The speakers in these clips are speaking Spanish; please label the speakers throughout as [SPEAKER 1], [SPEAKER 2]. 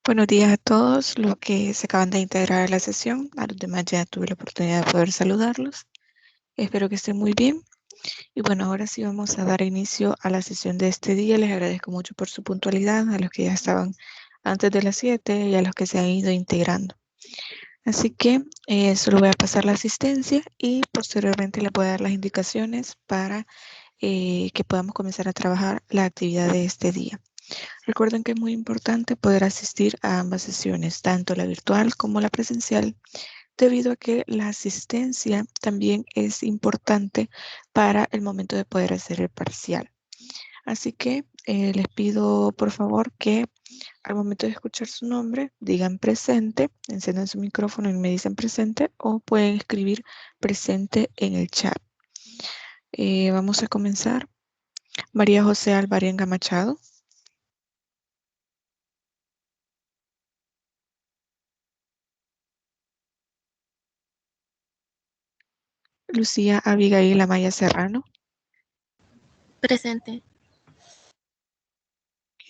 [SPEAKER 1] Buenos días a todos los que se acaban de integrar a la sesión. A los demás ya tuve la oportunidad de poder saludarlos. Espero que estén muy bien. Y bueno, ahora sí vamos a dar inicio a la sesión de este día. Les agradezco mucho por su puntualidad, a los que ya estaban antes de las 7 y a los que se han ido integrando. Así que solo voy a pasar la asistencia y posteriormente les voy a dar las indicaciones para que podamos comenzar a trabajar la actividad de este día. Recuerden que es muy importante poder asistir a ambas sesiones, tanto la virtual como la presencial, debido a que la asistencia también es importante para el momento de poder hacer el parcial. Así que les pido por favor que al momento de escuchar su nombre digan presente, enciendan su micrófono y me dicen presente o pueden escribir presente en el chat. Vamos a comenzar. María José Alvarenga Machado. Lucía Abigail Amaya Serrano.
[SPEAKER 2] Presente.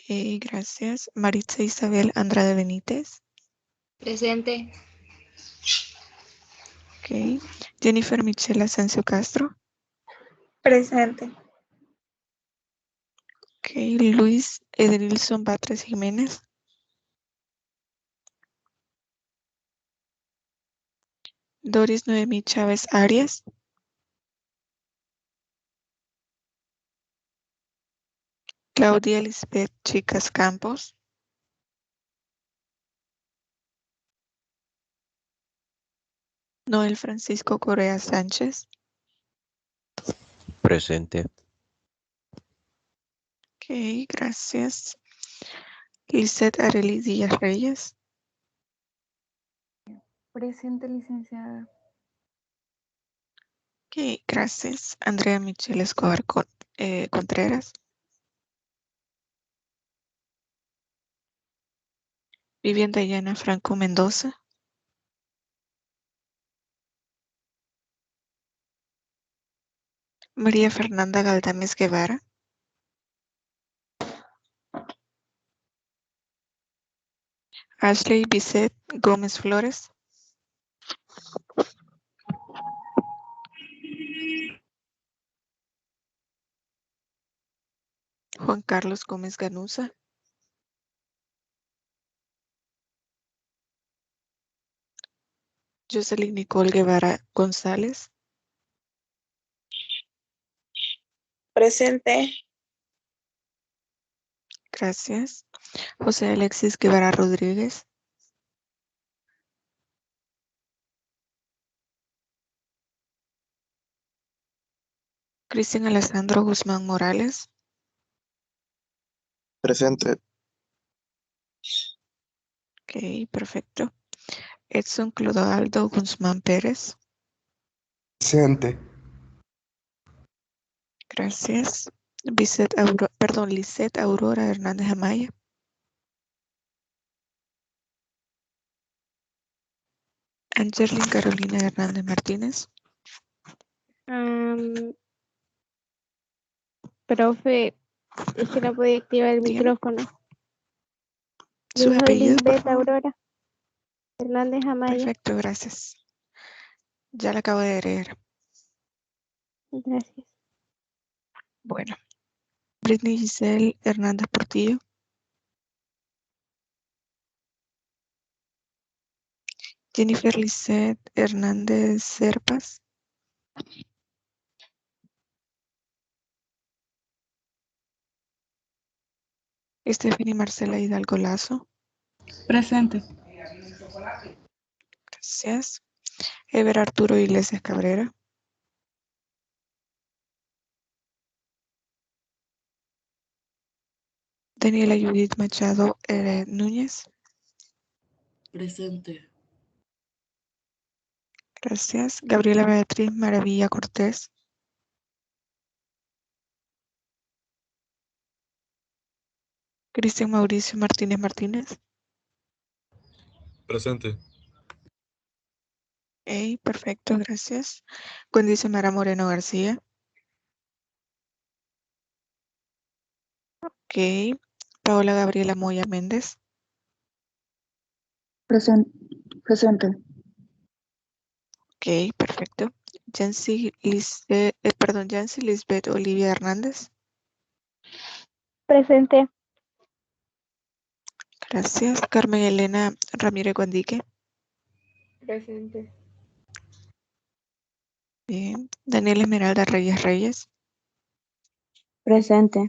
[SPEAKER 1] Gracias. Maritza Isabel Andrade Benítez.
[SPEAKER 3] Presente.
[SPEAKER 1] Okay. Jennifer Michelle Asensio Castro.
[SPEAKER 4] Presente.
[SPEAKER 1] Okay. Luis Edrilson Batres Jiménez. Doris Noemí Chávez Arias. Claudia Elizabeth Chicas Campos. Noel Francisco Correa Sánchez.
[SPEAKER 5] Presente.
[SPEAKER 1] Ok, gracias. Lizeth Arely Díaz Reyes.
[SPEAKER 4] Presente, licenciada.
[SPEAKER 1] Ok, gracias. Andrea Michelle Escobar Contreras. Vivian Dayana Franco Mendoza. María Fernanda Galdames Guevara. Ashley Bisset Gómez Flores. Juan Carlos Gómez Ganuza. Jocelyn Nicole Guevara González.
[SPEAKER 4] Presente.
[SPEAKER 1] Gracias. José Alexis Guevara Rodríguez. Cristian Alessandro Guzmán Morales.
[SPEAKER 6] Presente.
[SPEAKER 1] Ok, perfecto. Edson Clodoaldo Guzmán Pérez.
[SPEAKER 6] Presente.
[SPEAKER 1] Gracias. Lisette Aurora Hernández Amaya. Angelin Carolina Hernández Martínez.
[SPEAKER 2] Profe, es que no podía activar el
[SPEAKER 1] Dígame.
[SPEAKER 2] micrófono.
[SPEAKER 1] Sus
[SPEAKER 2] Dijo
[SPEAKER 1] apellidos, por
[SPEAKER 2] Lisbeth
[SPEAKER 1] favor.
[SPEAKER 2] Aurora Hernández Amaya.
[SPEAKER 1] Perfecto, gracias. Ya la acabo de leer.
[SPEAKER 2] Gracias.
[SPEAKER 1] Bueno. Britney Giselle Hernández Portillo. Jennifer Lisette Hernández Serpas. Stephanie Marcela Hidalgo Lazo.
[SPEAKER 7] Presente.
[SPEAKER 1] Gracias. Ever Arturo Iglesias Cabrera. Daniela Judith Machado Núñez.
[SPEAKER 7] Presente.
[SPEAKER 1] Gracias. Gabriela Beatriz Maravilla Cortés. Cristian Mauricio Martínez Martínez.
[SPEAKER 6] Presente.
[SPEAKER 1] Perfecto, gracias. Wendy Samara Moreno García. Ok. Paola Gabriela Moya Méndez.
[SPEAKER 3] Presente.
[SPEAKER 1] Ok, perfecto. Yancy Lisbeth Olivia Hernández.
[SPEAKER 2] Presente.
[SPEAKER 1] Gracias. Carmen Elena Ramírez Guandique.
[SPEAKER 2] Presente.
[SPEAKER 1] Bien. Daniela Esmeralda Reyes.
[SPEAKER 3] Presente.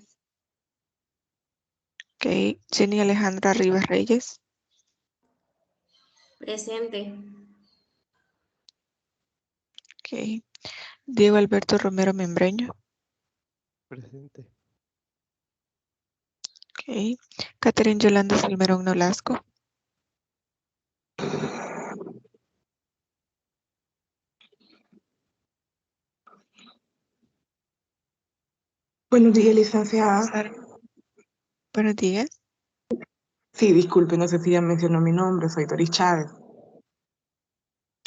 [SPEAKER 1] Ok. Jenny Alejandra Rivas Reyes.
[SPEAKER 5] Presente.
[SPEAKER 1] Ok. Diego Alberto Romero Membreño.
[SPEAKER 6] Presente.
[SPEAKER 1] Ok. Catherine Yolanda Salmerón Nolasco.
[SPEAKER 7] Buenos días, licenciada.
[SPEAKER 1] Buenos días.
[SPEAKER 7] Sí, disculpe, no sé si ya mencionó mi nombre, soy Doris Chávez.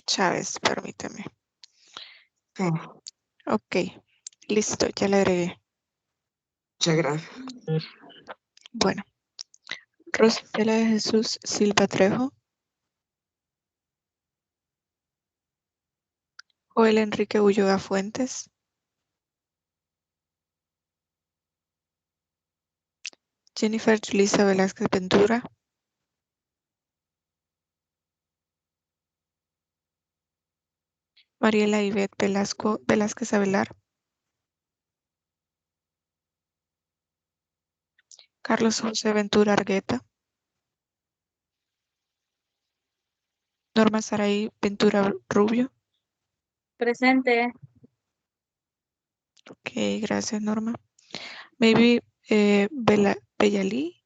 [SPEAKER 1] Chávez, permítame.
[SPEAKER 7] Sí,
[SPEAKER 1] Ok. Listo, ya le agregué.
[SPEAKER 7] muchas gracias.
[SPEAKER 1] Bueno. Rosela de Jesús Silva Trejo. Joel Enrique Ulloa Fuentes. Jennifer Julissa Velázquez Ventura. Mariela Ivette Velázquez Avelar. Carlos José Ventura Argueta. Norma Saraí Ventura Rubio.
[SPEAKER 5] Presente.
[SPEAKER 1] Ok, gracias Norma. Maybe Bellalí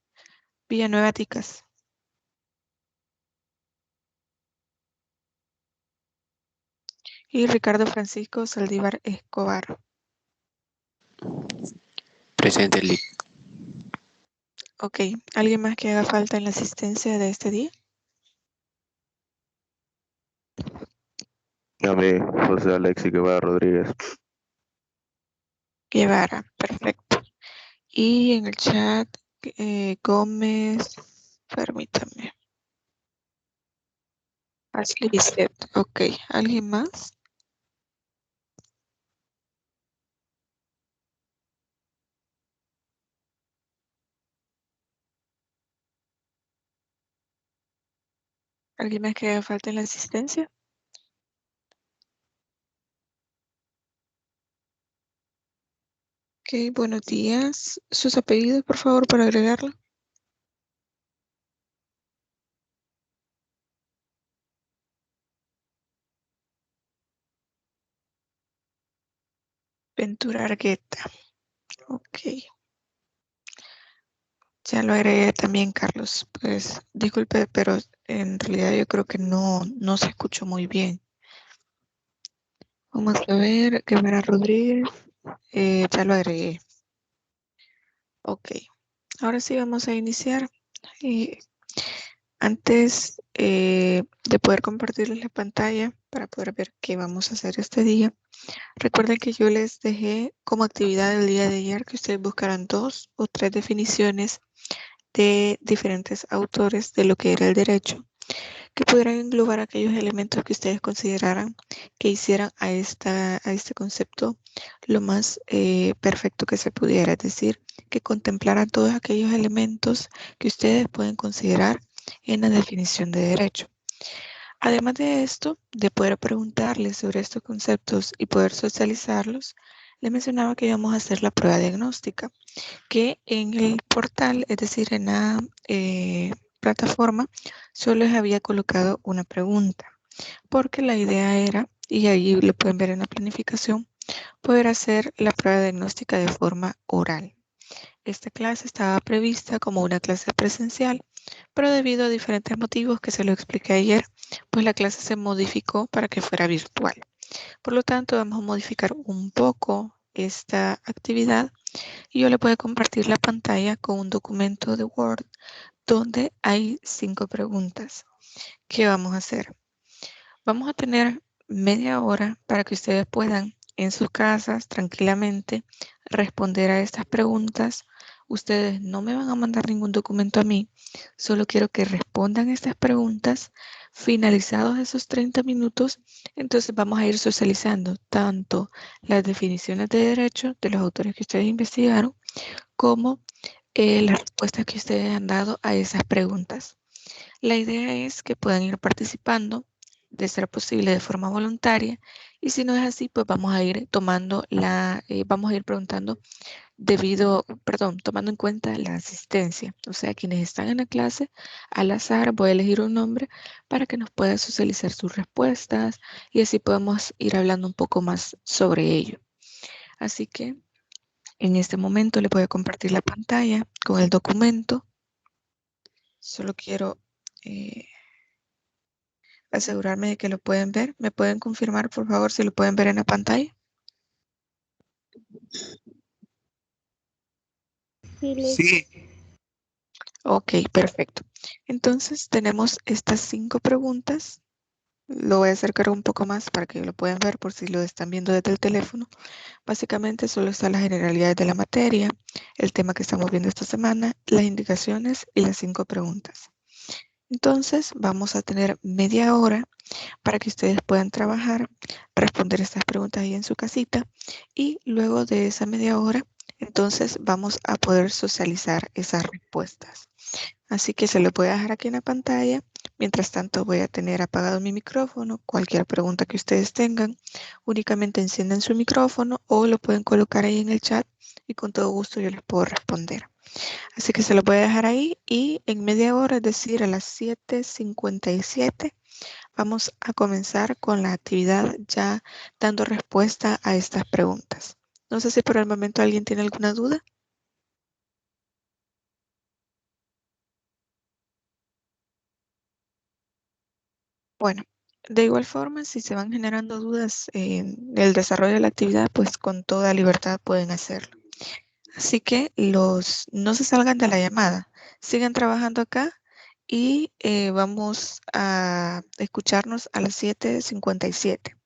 [SPEAKER 1] Villanueva Ticas. Y Ricardo Francisco Saldívar Escobar.
[SPEAKER 8] Presente, Lic.
[SPEAKER 1] Ok, ¿alguien más que haga falta en la asistencia de este día?
[SPEAKER 8] A mí, José Alexis Guevara Rodríguez.
[SPEAKER 1] Guevara, perfecto. Y en el chat, Gómez, permítame. Ashley Bisset, ok. ¿Alguien más? ¿Alguien más que haga falta en la asistencia? Ok, buenos días. ¿Sus apellidos, por favor, para agregarlo? Ventura Argueta. Ok. Ya lo agregué también, Carlos. Pues disculpe, pero en realidad yo creo que no se escuchó muy bien. Vamos a ver, Guevara Rodríguez. Ya lo agregué. Ok. Ahora sí vamos a iniciar. Antes de poder compartirles la pantalla para poder ver qué vamos a hacer este día, recuerden que yo les dejé como actividad del día de ayer que ustedes buscaran 2 o 3 definiciones de diferentes autores de lo que era el derecho, que pudieran englobar aquellos elementos que ustedes consideraran que hicieran a este concepto lo más perfecto que se pudiera, es decir, que contemplaran todos aquellos elementos que ustedes pueden considerar en la definición de derecho. Además de esto, de poder preguntarles sobre estos conceptos y poder socializarlos, les mencionaba que íbamos a hacer la prueba diagnóstica, que en el portal, es decir, en la plataforma, solo les había colocado una pregunta, porque la idea era, y ahí lo pueden ver en la planificación, poder hacer la prueba diagnóstica de forma oral. Esta clase estaba prevista como una clase presencial, pero debido a diferentes motivos que se lo expliqué ayer, pues la clase se modificó para que fuera virtual. Por lo tanto, vamos a modificar un poco esta actividad y yo le puedo compartir la pantalla con un documento de Word donde hay 5 preguntas. ¿Qué vamos a hacer? Vamos a tener media hora para que ustedes puedan en sus casas tranquilamente responder a estas preguntas Ustedes no me van a mandar ningún documento a mí, solo quiero que respondan estas preguntas. Finalizados esos 30 minutos, entonces vamos a ir socializando tanto las definiciones de derecho de los autores que ustedes investigaron, como las respuestas que ustedes han dado a esas preguntas. La idea es que puedan ir participando, de ser posible de forma voluntaria, y si no es así, pues vamos a ir vamos a ir preguntando tomando en cuenta la asistencia. O sea, quienes están en la clase, al azar voy a elegir un nombre para que nos pueda socializar sus respuestas y así podemos ir hablando un poco más sobre ello. Así que en este momento le voy a compartir la pantalla con el documento. Solo quiero asegurarme de que lo pueden ver. ¿Me pueden confirmar, por favor, si lo pueden ver en la pantalla?
[SPEAKER 2] Sí.
[SPEAKER 1] Ok, perfecto. Entonces tenemos estas 5 preguntas. Lo voy a acercar un poco más para que lo puedan ver por si lo están viendo desde el teléfono. Básicamente solo están las generalidades de la materia, el tema que estamos viendo esta semana, las indicaciones y las 5 preguntas. Entonces vamos a tener media hora para que ustedes puedan trabajar, responder estas preguntas ahí en su casita y luego de esa media hora, entonces vamos a poder socializar esas respuestas. Así que se lo voy a dejar aquí en la pantalla. Mientras tanto voy a tener apagado mi micrófono. Cualquier pregunta que ustedes tengan, únicamente enciendan su micrófono o lo pueden colocar ahí en el chat y con todo gusto yo les puedo responder. Así que se lo voy a dejar ahí y en media hora, es decir, a las 7:57, vamos a comenzar con la actividad ya dando respuesta a estas preguntas. No sé si por el momento alguien tiene alguna duda. Bueno, de igual forma, si se van generando dudas en el desarrollo de la actividad, pues con toda libertad pueden hacerlo. Así que no se salgan de la llamada, sigan trabajando acá y vamos a escucharnos a las 7:57.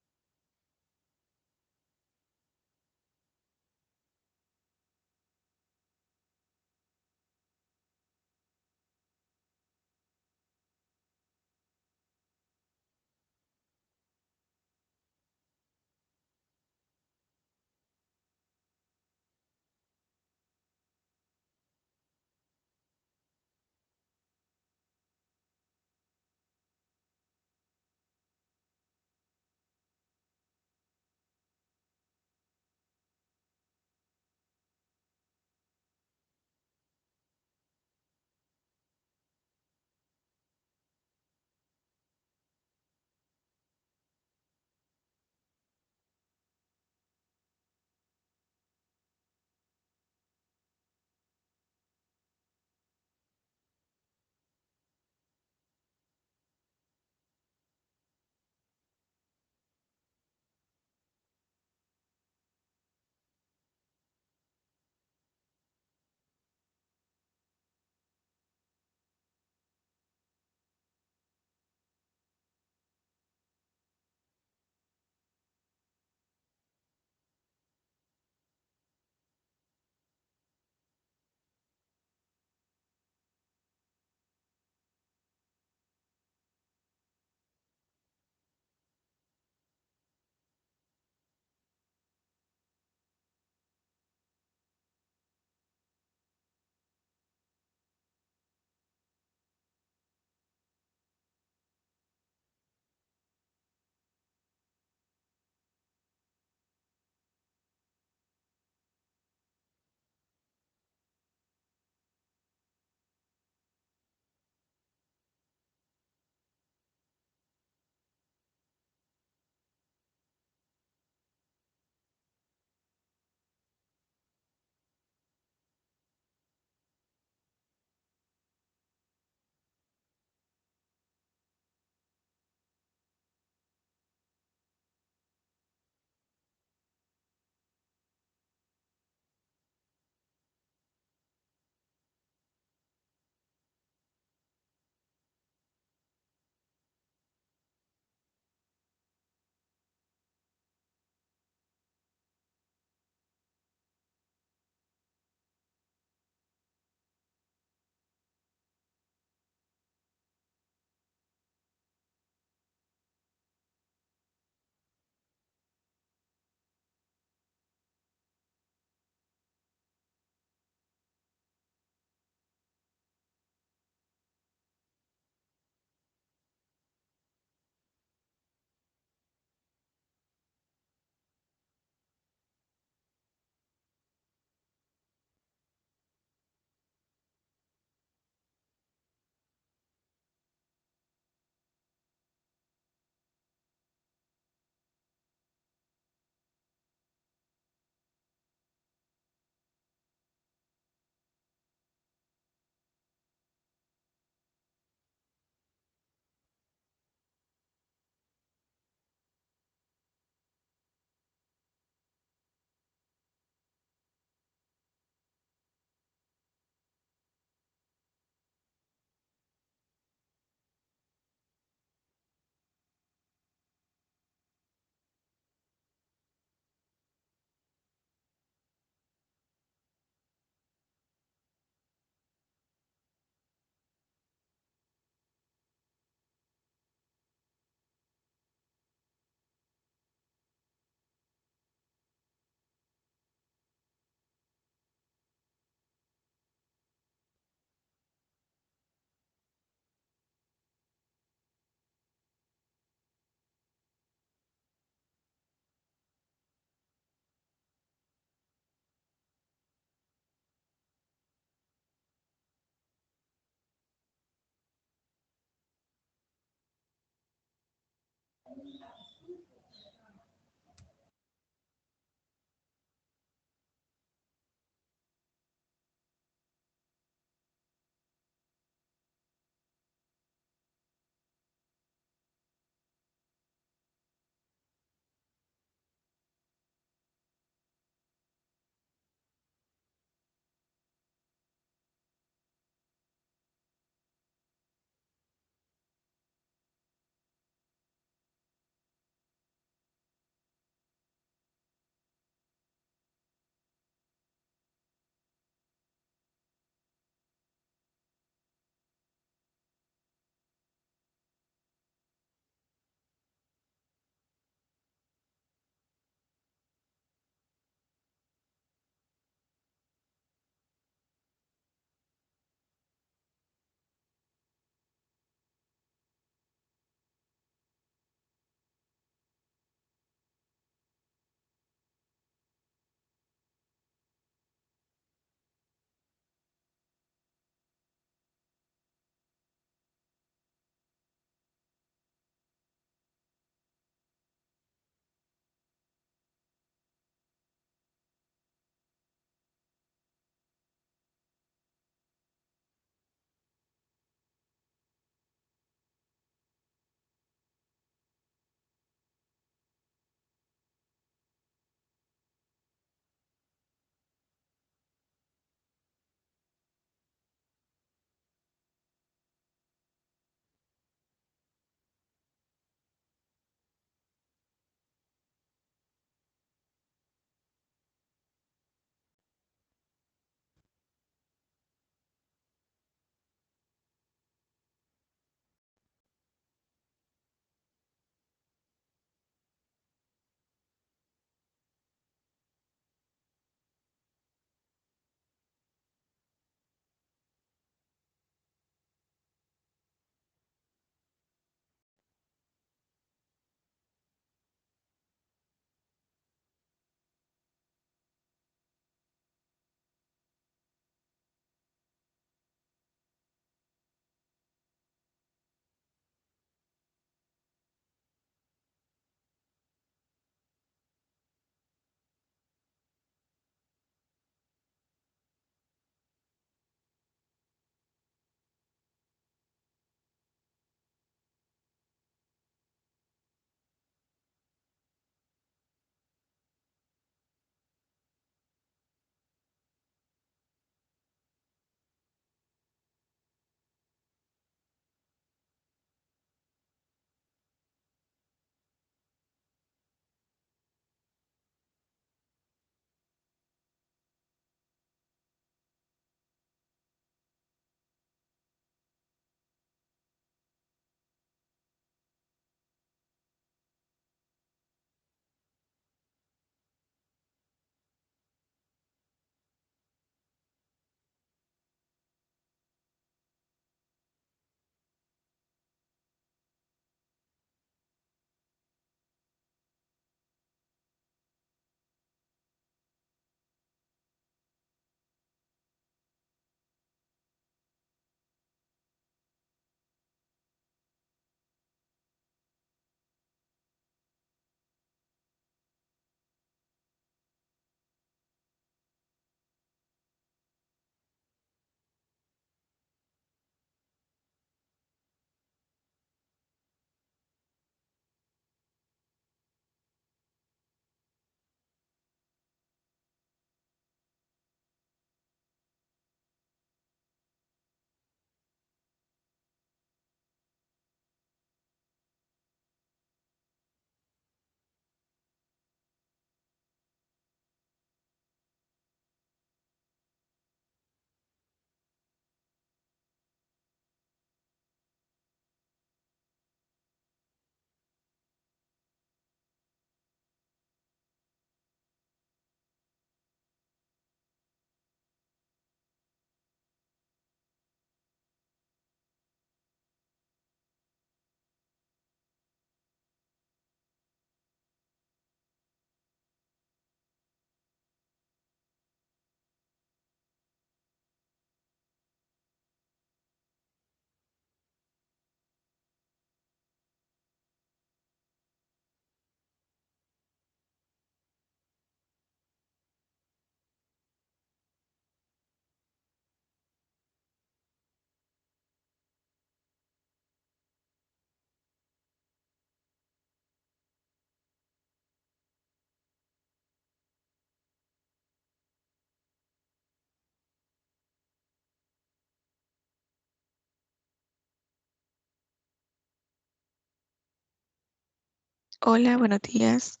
[SPEAKER 1] Hola, buenos días.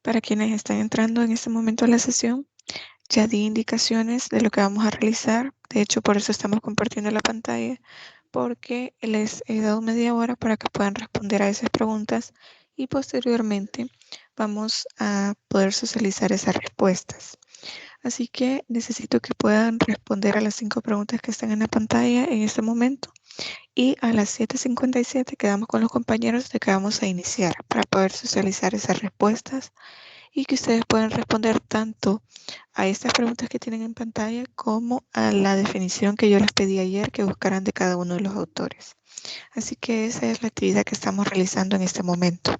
[SPEAKER 1] Para quienes están entrando en este momento a la sesión, ya di indicaciones de lo que vamos a realizar. De hecho, por eso estamos compartiendo la pantalla, porque les he dado media hora para que puedan responder a esas preguntas y posteriormente vamos a poder socializar esas respuestas. Así que necesito que puedan responder a las 5 preguntas que están en la pantalla en este momento. Y a las 7:57 quedamos con los compañeros de que vamos a iniciar para poder socializar esas respuestas y que ustedes puedan responder tanto a estas preguntas que tienen en pantalla como a la definición que yo les pedí ayer que buscaran de cada uno de los autores. Así que esa es la actividad que estamos realizando en este momento.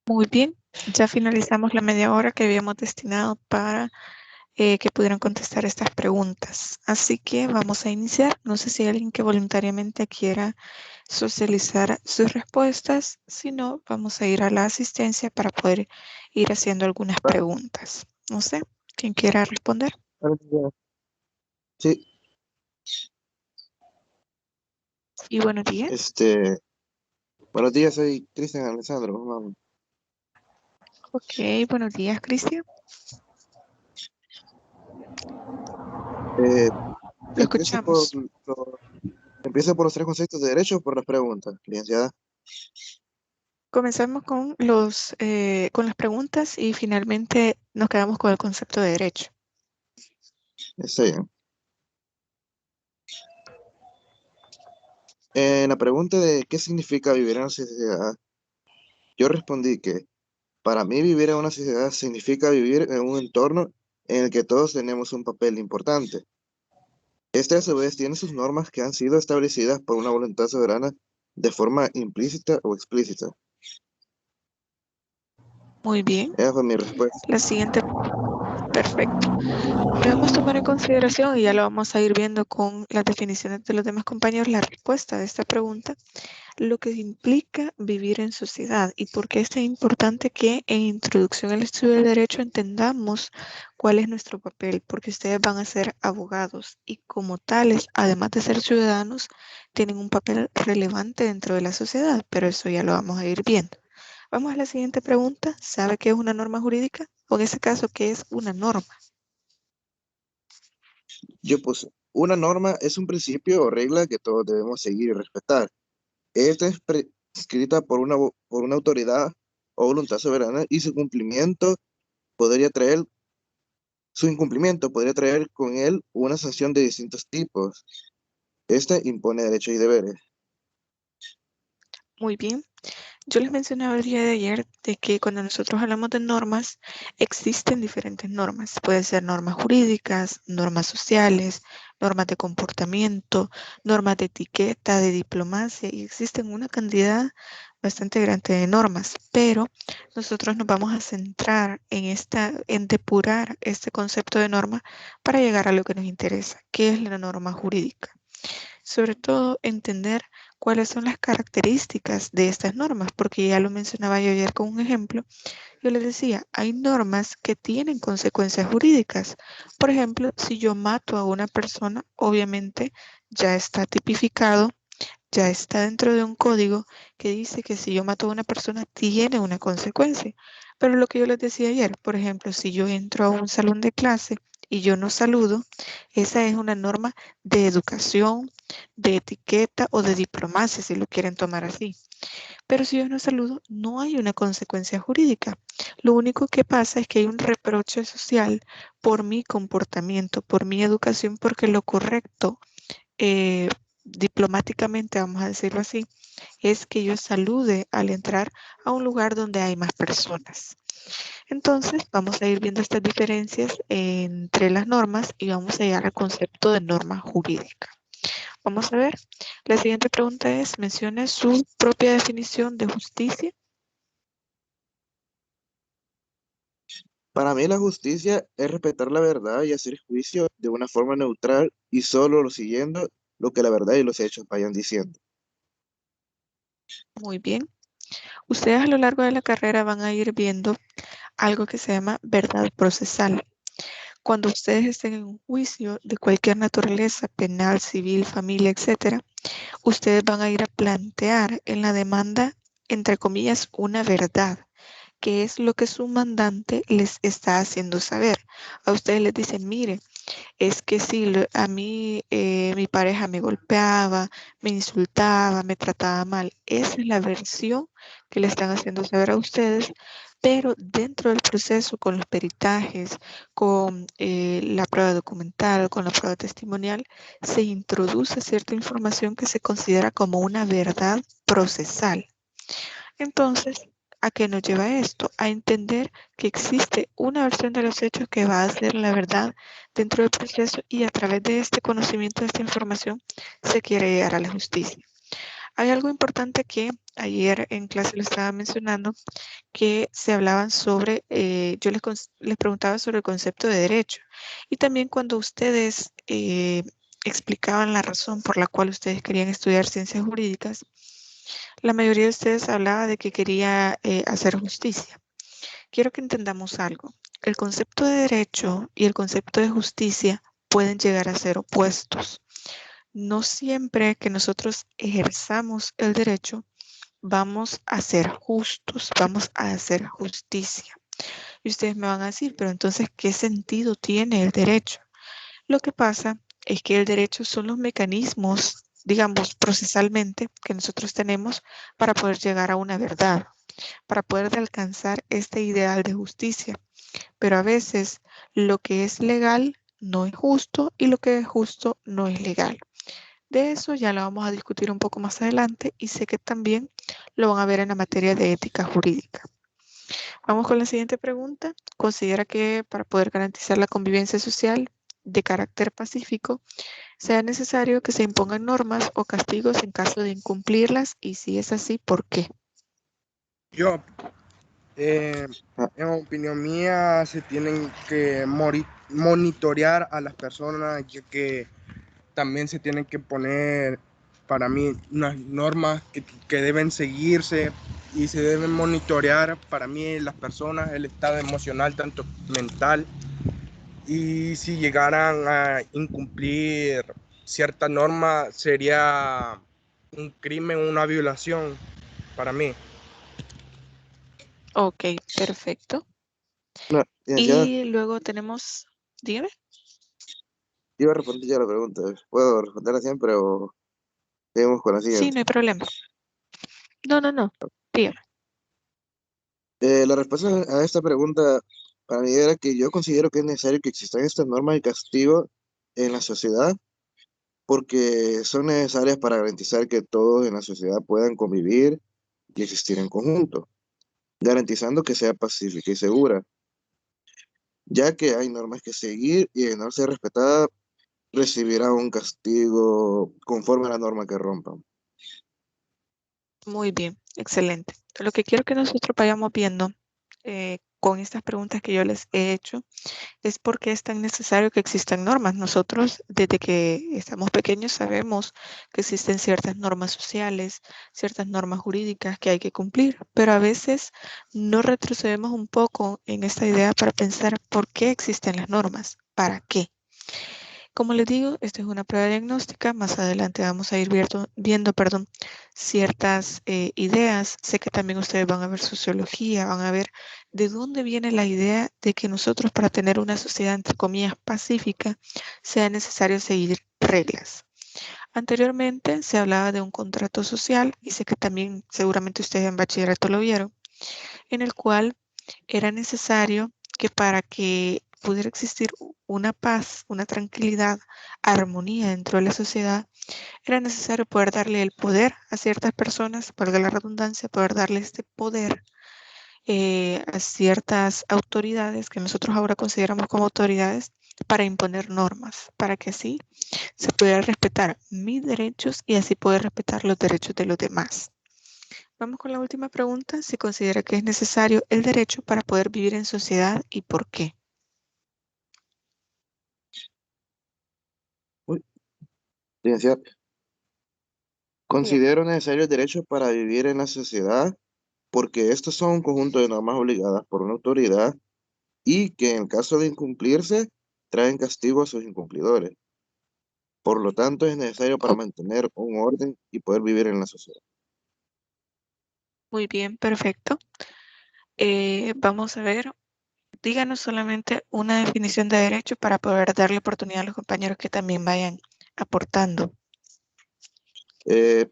[SPEAKER 1] Muy bien, ya finalizamos la media hora que habíamos destinado para que pudieran contestar estas preguntas. Así que vamos a iniciar. No sé si hay alguien que voluntariamente quiera socializar sus respuestas. Si no, vamos a ir a la asistencia para poder ir haciendo algunas preguntas. No sé, ¿quién quiera responder?
[SPEAKER 3] Sí,
[SPEAKER 1] Y buenos días.
[SPEAKER 3] buenos días, soy Cristian Alessandro. Vamos.
[SPEAKER 1] Ok, buenos días, Cristian.
[SPEAKER 3] Eh,
[SPEAKER 1] Lo
[SPEAKER 3] empiezo por,
[SPEAKER 1] escuchamos.
[SPEAKER 3] empiezo por los tres conceptos de derecho o por las preguntas, licenciada.
[SPEAKER 1] Comenzamos con con las preguntas y finalmente nos quedamos con el concepto de derecho.
[SPEAKER 3] Está bien. En la pregunta de qué significa vivir en una sociedad, yo respondí que para mí vivir en una sociedad significa vivir en un entorno en el que todos tenemos un papel importante. Este a su vez tiene sus normas que han sido establecidas por una voluntad soberana de forma implícita o explícita.
[SPEAKER 1] Muy bien.
[SPEAKER 3] Esa fue mi respuesta.
[SPEAKER 1] La siguiente, perfecto. Debemos tomar en consideración, y ya lo vamos a ir viendo con las definiciones de los demás compañeros, la respuesta de esta pregunta, lo que implica vivir en sociedad y por qué es tan importante que en Introducción al Estudio del Derecho entendamos cuál es nuestro papel, porque ustedes van a ser abogados y como tales, además de ser ciudadanos, tienen un papel relevante dentro de la sociedad, pero eso ya lo vamos a ir viendo. Vamos a la siguiente pregunta. ¿Sabe qué es una norma jurídica? O en ese caso, ¿qué es una norma?
[SPEAKER 3] Yo puse, una norma es un principio o regla que todos debemos seguir y respetar. Esta es escrita por una autoridad o voluntad soberana y su incumplimiento podría traer con él una sanción de distintos tipos. Este impone derechos y deberes.
[SPEAKER 1] Muy bien. Yo les mencionaba el día de ayer de que cuando nosotros hablamos de normas, existen diferentes normas. Pueden ser normas jurídicas, normas sociales, normas de comportamiento, normas de etiqueta, de diplomacia, y existen una cantidad bastante grande de normas, pero nosotros nos vamos a centrar en depurar este concepto de norma para llegar a lo que nos interesa, que es la norma jurídica. Sobre todo entender cuáles son las características de estas normas, porque ya lo mencionaba yo ayer con un ejemplo. Yo les decía, hay normas que tienen consecuencias jurídicas. Por ejemplo, si yo mato a una persona, obviamente ya está tipificado, ya está dentro de un código que dice que si yo mato a una persona tiene una consecuencia. Pero lo que yo les decía ayer, por ejemplo, si yo entro a un salón de clase y yo no saludo, esa es una norma de educación, de etiqueta o de diplomacia, si lo quieren tomar así. Pero si yo no saludo, no hay una consecuencia jurídica. Lo único que pasa es que hay un reproche social por mi comportamiento, por mi educación, porque lo correcto, diplomáticamente, vamos a decirlo así, es que yo salude al entrar a un lugar donde hay más personas. Entonces, vamos a ir viendo estas diferencias entre las normas y vamos a llegar al concepto de norma jurídica. Vamos a ver. La siguiente pregunta es, mencione su propia definición de justicia.
[SPEAKER 3] Para mí la justicia es respetar la verdad y hacer juicio de una forma neutral y solo siguiendo lo que la verdad y los hechos vayan diciendo.
[SPEAKER 1] Muy bien. Ustedes a lo largo de la carrera van a ir viendo algo que se llama verdad procesal. Cuando ustedes estén en un juicio de cualquier naturaleza, penal, civil, familia, etcétera, ustedes van a ir a plantear en la demanda, entre comillas, una verdad, que es lo que su mandante les está haciendo saber. A ustedes les dicen, mire, es que sí, a mí mi pareja me golpeaba, me insultaba, me trataba mal. Esa es la versión que le están haciendo saber a ustedes, pero dentro del proceso, con los peritajes, con la prueba documental, con la prueba testimonial, se introduce cierta información que se considera como una verdad procesal. Entonces, ¿a qué nos lleva esto? A entender que existe una versión de los hechos que va a ser la verdad dentro del proceso y a través de este conocimiento, de esta información, se quiere llegar a la justicia. Hay algo importante que ayer en clase lo estaba mencionando, que se hablaban sobre, yo les preguntaba sobre el concepto de derecho. Y también cuando ustedes explicaban la razón por la cual ustedes querían estudiar ciencias jurídicas, la mayoría de ustedes hablaba de que quería hacer justicia. Quiero que entendamos algo. El concepto de derecho y el concepto de justicia pueden llegar a ser opuestos. No siempre que nosotros ejerzamos el derecho vamos a ser justos, vamos a hacer justicia. Y ustedes me van a decir, pero entonces, ¿qué sentido tiene el derecho? Lo que pasa es que el derecho son los mecanismos, digamos, procesalmente, que nosotros tenemos para poder llegar a una verdad, para poder alcanzar este ideal de justicia. Pero a veces lo que es legal no es justo y lo que es justo no es legal. De eso ya lo vamos a discutir un poco más adelante y sé que también lo van a ver en la materia de ética jurídica. Vamos con la siguiente pregunta. ¿Considera que para poder garantizar la convivencia social de carácter pacífico sea necesario que se impongan normas o castigos en caso de incumplirlas? Y si es así, ¿por qué?
[SPEAKER 9] Yo,
[SPEAKER 3] Ah,
[SPEAKER 9] en opinión mía, se tienen que monitorear a las personas, ya que también se tienen que poner, para mí, unas normas que deben seguirse y se deben monitorear, para mí, las personas, el estado emocional, tanto mental, y si llegaran a incumplir cierta norma, sería un crimen, una violación, para mí.
[SPEAKER 1] Ok, perfecto.
[SPEAKER 3] no, licenciada,
[SPEAKER 1] Y luego tenemos, dígame.
[SPEAKER 3] iba a responder ya la pregunta. Puedo responderla siempre o seguimos con la
[SPEAKER 1] Sí,
[SPEAKER 3] siguiente.
[SPEAKER 1] no hay problema. No. Dígame.
[SPEAKER 3] La respuesta a esta pregunta para mí era que yo considero que es necesario que existan estas normas de castigo en la sociedad porque son necesarias para garantizar que todos en la sociedad puedan convivir y existir en conjunto, garantizando que sea pacífica y segura, ya que hay normas que seguir y de no ser respetada recibirá un castigo conforme a la norma que rompan.
[SPEAKER 1] Muy bien, excelente. Lo que quiero que nosotros vayamos viendo con estas preguntas que yo les he hecho es por qué es tan necesario que existan normas. Nosotros, desde que estamos pequeños, sabemos que existen ciertas normas sociales, ciertas normas jurídicas que hay que cumplir, pero a veces no retrocedemos un poco en esta idea para pensar por qué existen las normas, para qué. Como les digo, esto es una prueba diagnóstica. Más adelante vamos a ir viendo, ciertas ideas. Sé que también ustedes van a ver sociología, van a ver de dónde viene la idea de que nosotros para tener una sociedad, entre comillas, pacífica, sea necesario seguir reglas. Anteriormente se hablaba de un contrato social y sé que también seguramente ustedes en bachillerato lo vieron, en el cual era necesario que para que pudiera existir una paz, una tranquilidad, armonía dentro de la sociedad, era necesario poder darle el poder a ciertas personas, valga la redundancia, poder darle este poder a ciertas autoridades que nosotros ahora consideramos como autoridades para imponer normas, para que así se pudiera respetar mis derechos y así poder respetar los derechos de los demás. Vamos con la última pregunta. ¿Se considera que es necesario el derecho para poder vivir en sociedad y por qué?
[SPEAKER 3] Uy, licenciada,
[SPEAKER 2] Bien.
[SPEAKER 3] considero necesario el derecho para vivir en la sociedad porque estos son un conjunto de normas obligadas por una autoridad y que en caso de incumplirse traen castigo a sus incumplidores. Por lo tanto, es necesario para
[SPEAKER 1] Oh,
[SPEAKER 3] mantener un orden y poder vivir en la sociedad.
[SPEAKER 1] muy bien, perfecto. Vamos a ver, díganos solamente una definición de derecho para poder darle oportunidad a los compañeros que también vayan aportando.
[SPEAKER 3] Eh,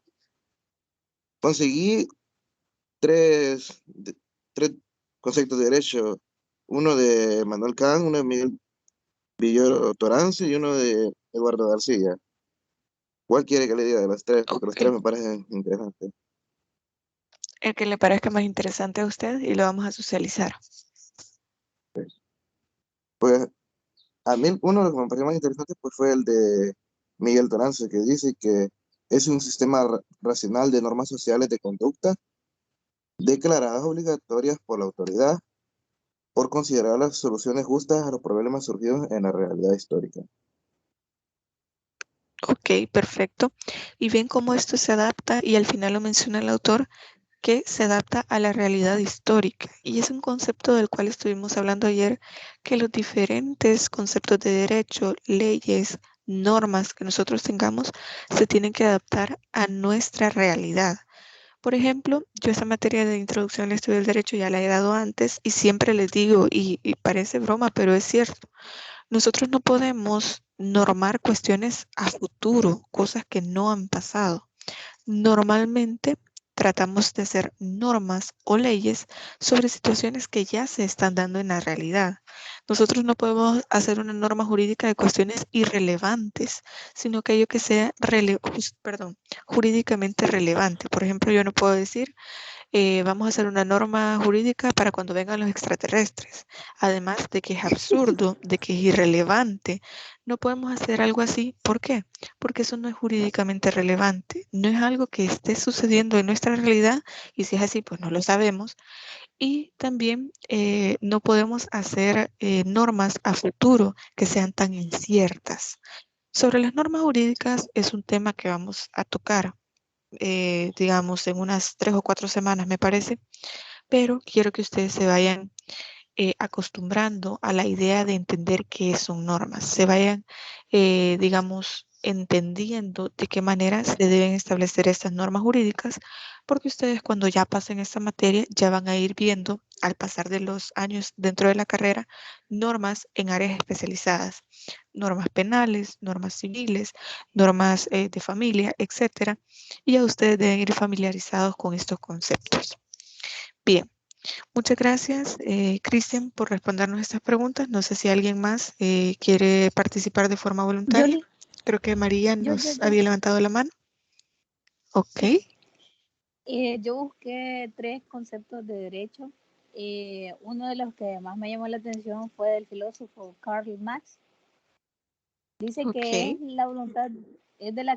[SPEAKER 3] Conseguí tres conceptos de derecho, uno de Manuel Kant, uno de Miguel Villoro Toranzo y uno de Eduardo García. ¿Cuál quiere que le diga de los tres? Porque los
[SPEAKER 1] Ok,
[SPEAKER 3] tres me parecen interesantes.
[SPEAKER 1] el que le parezca más interesante a usted y lo vamos a socializar.
[SPEAKER 3] Pues a mí uno de los que me pareció más interesante pues, fue el de Miguel Toranzo, que dice que es un sistema racional de normas sociales de conducta declaradas obligatorias por la autoridad por considerar las soluciones justas a los problemas surgidos en la realidad histórica.
[SPEAKER 1] Ok, perfecto. Y ven cómo esto se adapta, y al final lo menciona el autor, que se adapta a la realidad histórica. Y es un concepto del cual estuvimos hablando ayer, que los diferentes conceptos de derecho, leyes, normas que nosotros tengamos, se tienen que adaptar a nuestra realidad. Por ejemplo, yo esa materia de introducción al estudio del derecho ya la he dado antes y siempre les digo, y parece broma, pero es cierto, nosotros no podemos normar cuestiones a futuro, cosas que no han pasado. Normalmente tratamos de hacer normas o leyes sobre situaciones que ya se están dando en la realidad. Nosotros no podemos hacer una norma jurídica de cuestiones irrelevantes, sino aquello que sea jurídicamente relevante. Por ejemplo, yo no puedo decir vamos a hacer una norma jurídica para cuando vengan los extraterrestres. Además de que es absurdo, de que es irrelevante. No podemos hacer algo así. ¿Por qué? Porque eso no es jurídicamente relevante. No es algo que esté sucediendo en nuestra realidad, y si es así, pues no lo sabemos. Y también no podemos hacer normas a futuro que sean tan inciertas. Sobre las normas jurídicas es un tema que vamos a tocar, digamos, en unas 3 o 4 semanas, me parece, pero quiero que ustedes se vayan acostumbrando a la idea de entender qué son normas, se vayan, digamos, entendiendo de qué manera se deben establecer estas normas jurídicas, porque ustedes cuando ya pasen esta materia ya van a ir viendo, al pasar de los años dentro de la carrera, normas en áreas especializadas, normas penales, normas civiles, normas de familia, etcétera, y ya ustedes deben ir familiarizados con estos conceptos. Bien. Muchas gracias, Cristian, por respondernos estas preguntas. No sé si alguien más quiere participar de forma voluntaria. Creo que María nos había levantado la mano. Ok.
[SPEAKER 5] Yo busqué 3 conceptos de derecho. Uno de los que más me llamó la atención fue del filósofo Karl Marx. Dice que es la voluntad, es la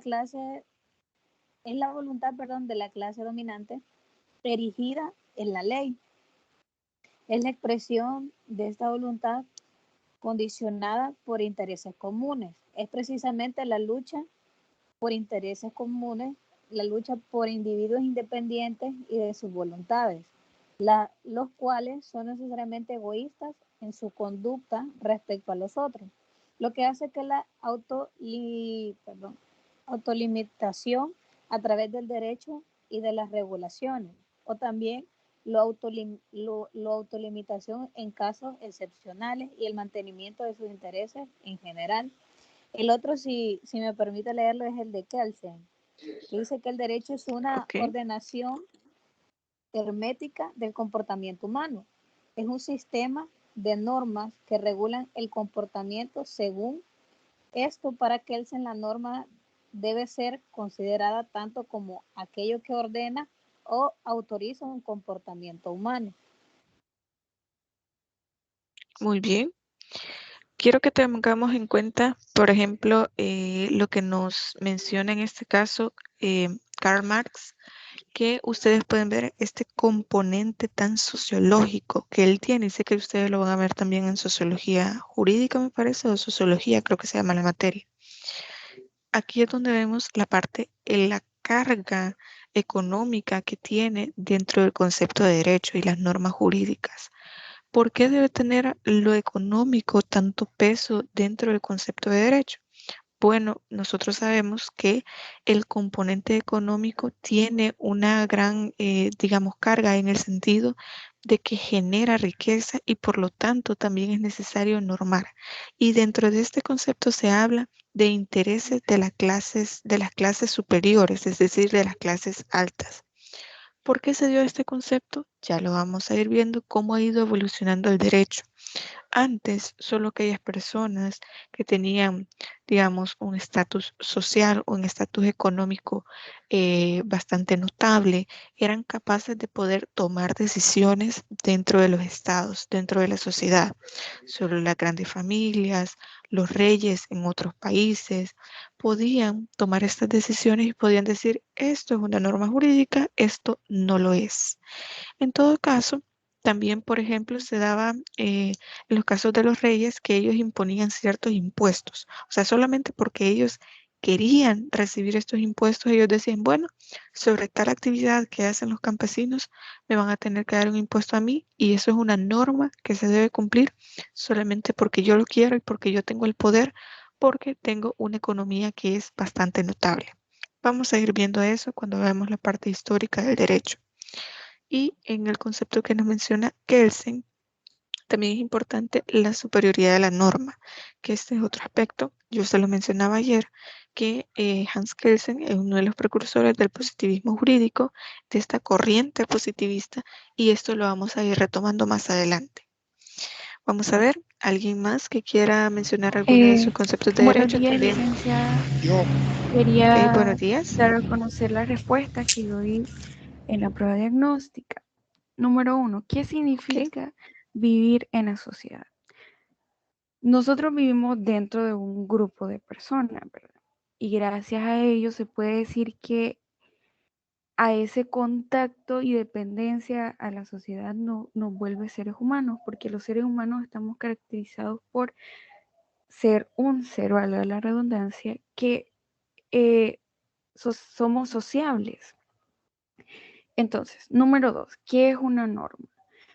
[SPEAKER 5] voluntad, de la clase dominante erigida en la ley. Es la expresión de esta voluntad condicionada por intereses comunes. Es precisamente la lucha por intereses comunes, la lucha por individuos independientes y de sus voluntades, los cuales son necesariamente egoístas en su conducta respecto a los otros, lo que hace que la autolimitación a través del derecho y de las regulaciones, o también la autolimitación en casos excepcionales y el mantenimiento de sus intereses en general. El otro, si me permite leerlo, es el de Kelsen, que dice que el derecho es una ordenación hermética del comportamiento humano. Es un sistema de normas que regulan el comportamiento. Según esto, para Kelsen, la norma debe ser considerada tanto como aquello que ordena o autoriza un comportamiento humano.
[SPEAKER 1] Muy bien. Quiero que tengamos en cuenta, por ejemplo, lo que nos menciona en este caso Karl Marx, que ustedes pueden ver este componente tan sociológico que él tiene. Y sé que ustedes lo van a ver también en sociología jurídica, me parece, o sociología, creo que se llama la materia. Aquí es donde vemos la parte, la carga económica que tiene dentro del concepto de derecho y las normas jurídicas. ¿Por qué debe tener lo económico tanto peso dentro del concepto de derecho? Bueno, nosotros sabemos que el componente económico tiene una gran, digamos, carga en el sentido de que genera riqueza y por lo tanto también es necesario normar. Y dentro de este concepto se habla de intereses de las clases superiores, es decir, de las clases altas. ¿Por qué se dio este concepto? Ya lo vamos a ir viendo cómo ha ido evolucionando el derecho. Antes, solo aquellas personas que tenían, digamos, un estatus social o un estatus económico bastante notable, eran capaces de poder tomar decisiones dentro de los estados, dentro de la sociedad. Solo las grandes familias, los reyes en otros países, podían tomar estas decisiones y podían decir, esto es una norma jurídica, esto no lo es. En todo caso, también, por ejemplo, se daba en los casos de los reyes que ellos imponían ciertos impuestos. O sea, solamente porque ellos querían recibir estos impuestos, ellos decían, bueno, sobre tal actividad que hacen los campesinos, me van a tener que dar un impuesto a mí y eso es una norma que se debe cumplir solamente porque yo lo quiero y porque yo tengo el poder, porque tengo una economía que es bastante notable. Vamos a ir viendo eso cuando veamos la parte histórica del derecho. Y en el concepto que nos menciona Kelsen, también es importante la superioridad de la norma, que este es otro aspecto. Yo se lo mencionaba ayer, que Hans Kelsen es uno de los precursores del positivismo jurídico, de esta corriente positivista, y esto lo vamos a ir retomando más adelante. Vamos a ver, ¿alguien más que quiera mencionar alguno de sus conceptos de
[SPEAKER 4] Buenos
[SPEAKER 1] derecho?
[SPEAKER 4] días,
[SPEAKER 1] También.
[SPEAKER 4] licenciada.
[SPEAKER 9] Yo,
[SPEAKER 4] Quería
[SPEAKER 1] Buenos días.
[SPEAKER 4] dar a conocer la respuesta que yo di en la prueba diagnóstica. Número 1, ¿qué significa vivir en la sociedad? Nosotros vivimos dentro de un grupo de personas, ¿verdad? Y gracias a ello se puede decir que a ese contacto y dependencia a la sociedad nos vuelve seres humanos, porque los seres humanos estamos caracterizados por ser un ser, valga la redundancia, que somos sociables. Entonces, número 2, ¿qué es una norma?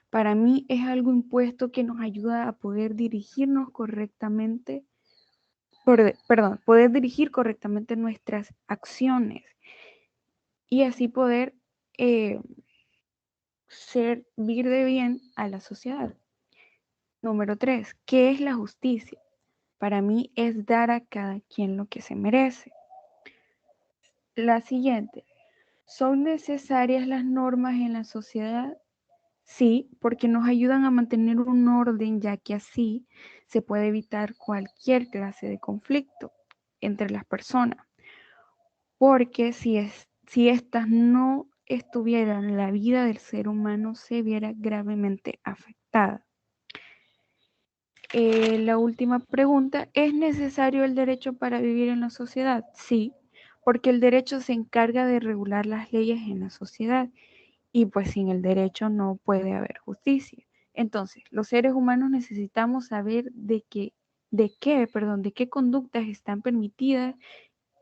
[SPEAKER 4] Para mí es algo impuesto que nos ayuda a poder dirigirnos correctamente, poder dirigir correctamente nuestras acciones y así poder servir de bien a la sociedad. Número 3, ¿qué es la justicia? Para mí es dar a cada quien lo que se merece. La siguiente, ¿son necesarias las normas en la sociedad? Sí, porque nos ayudan a mantener un orden, ya que así se puede evitar cualquier clase de conflicto entre las personas. Porque si estas no estuvieran, la vida del ser humano se viera gravemente afectada. La última pregunta, ¿es necesario el derecho para vivir en la sociedad? Sí, porque el derecho se encarga de regular las leyes en la sociedad y pues sin el derecho no puede haber justicia. Entonces, los seres humanos necesitamos saber de qué conductas están permitidas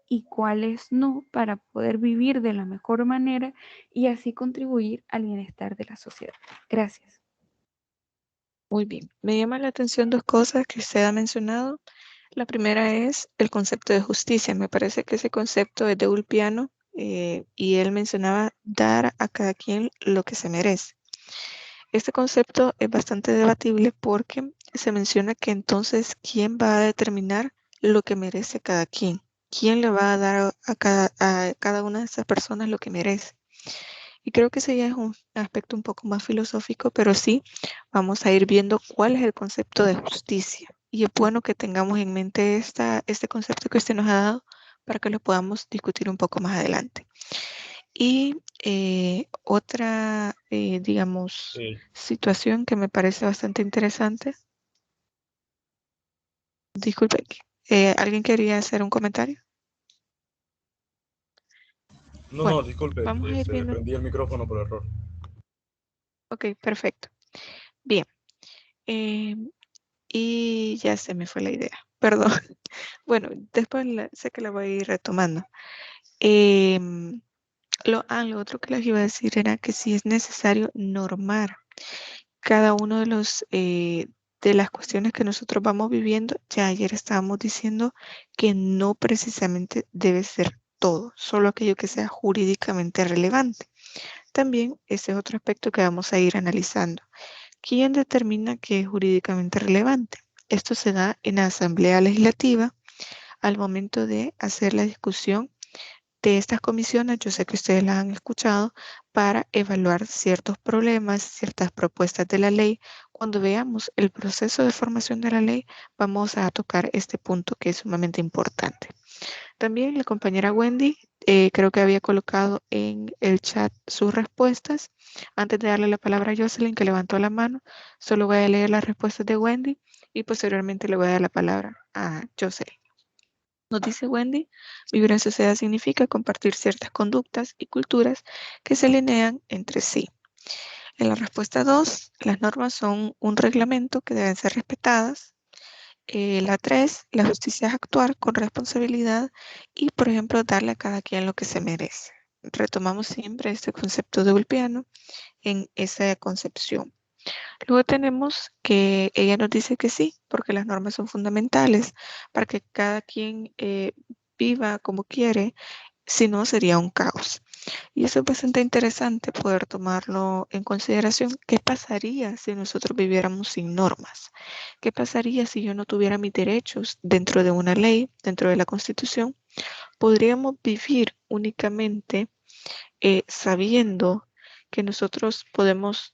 [SPEAKER 4] y cuáles no para poder vivir de la mejor manera y así contribuir al bienestar de la sociedad. Gracias.
[SPEAKER 1] Muy bien, me llama la atención dos cosas que usted ha mencionado. La primera es el concepto de justicia. Me parece que ese concepto es de Ulpiano y él mencionaba dar a cada quien lo que se merece. Este concepto es bastante debatible porque se menciona que entonces, ¿quién va a determinar lo que merece cada quien? ¿Quién le va a dar a cada una de esas personas lo que merece? Y creo que ese ya es un aspecto un poco más filosófico, pero sí vamos a ir viendo cuál es el concepto de justicia. Y es bueno que tengamos en mente este concepto que usted nos ha dado para que lo podamos discutir un poco más adelante. Y otra, digamos, situación que me parece bastante interesante. Disculpe, ¿alguien quería hacer un comentario?
[SPEAKER 10] No,
[SPEAKER 1] bueno,
[SPEAKER 10] disculpe,
[SPEAKER 1] vamos a ir viendo.
[SPEAKER 10] prendí el micrófono por error.
[SPEAKER 1] Ok, perfecto. Bien. Y ya se me fue la idea, perdón. Bueno, después sé que la voy a ir retomando. Lo otro que les iba a decir era que si es necesario normar cada uno de las cuestiones que nosotros vamos viviendo. Ya ayer estábamos diciendo que no precisamente debe ser todo, solo aquello que sea jurídicamente relevante. También ese es otro aspecto que vamos a ir analizando. ¿Quién determina qué es jurídicamente relevante? Esto se da en la Asamblea Legislativa al momento de hacer la discusión de estas comisiones. Yo sé que ustedes las han escuchado para evaluar ciertos problemas, ciertas propuestas de la ley. Cuando veamos el proceso de formación de la ley, vamos a tocar este punto que es sumamente importante. También la compañera Wendy creo que había colocado en el chat sus respuestas. Antes de darle la palabra a Jocelyn, que levantó la mano, solo voy a leer las respuestas de Wendy y posteriormente le voy a dar la palabra a Jocelyn. Nos dice Wendy, vivir en sociedad significa compartir ciertas conductas y culturas que se alinean entre sí. En la respuesta 2, las normas son un reglamento que deben ser respetadas. La 3, la justicia es actuar con responsabilidad y, por ejemplo, darle a cada quien lo que se merece. Retomamos siempre este concepto de Ulpiano en esa concepción. Luego tenemos que ella nos dice que sí, porque las normas son fundamentales para que cada quien viva como quiere, si no sería un caos. Y eso es bastante interesante poder tomarlo en consideración. ¿Qué pasaría si nosotros viviéramos sin normas? ¿Qué pasaría si yo no tuviera mis derechos dentro de una ley, dentro de la Constitución? ¿Podríamos vivir únicamente sabiendo que nosotros podemos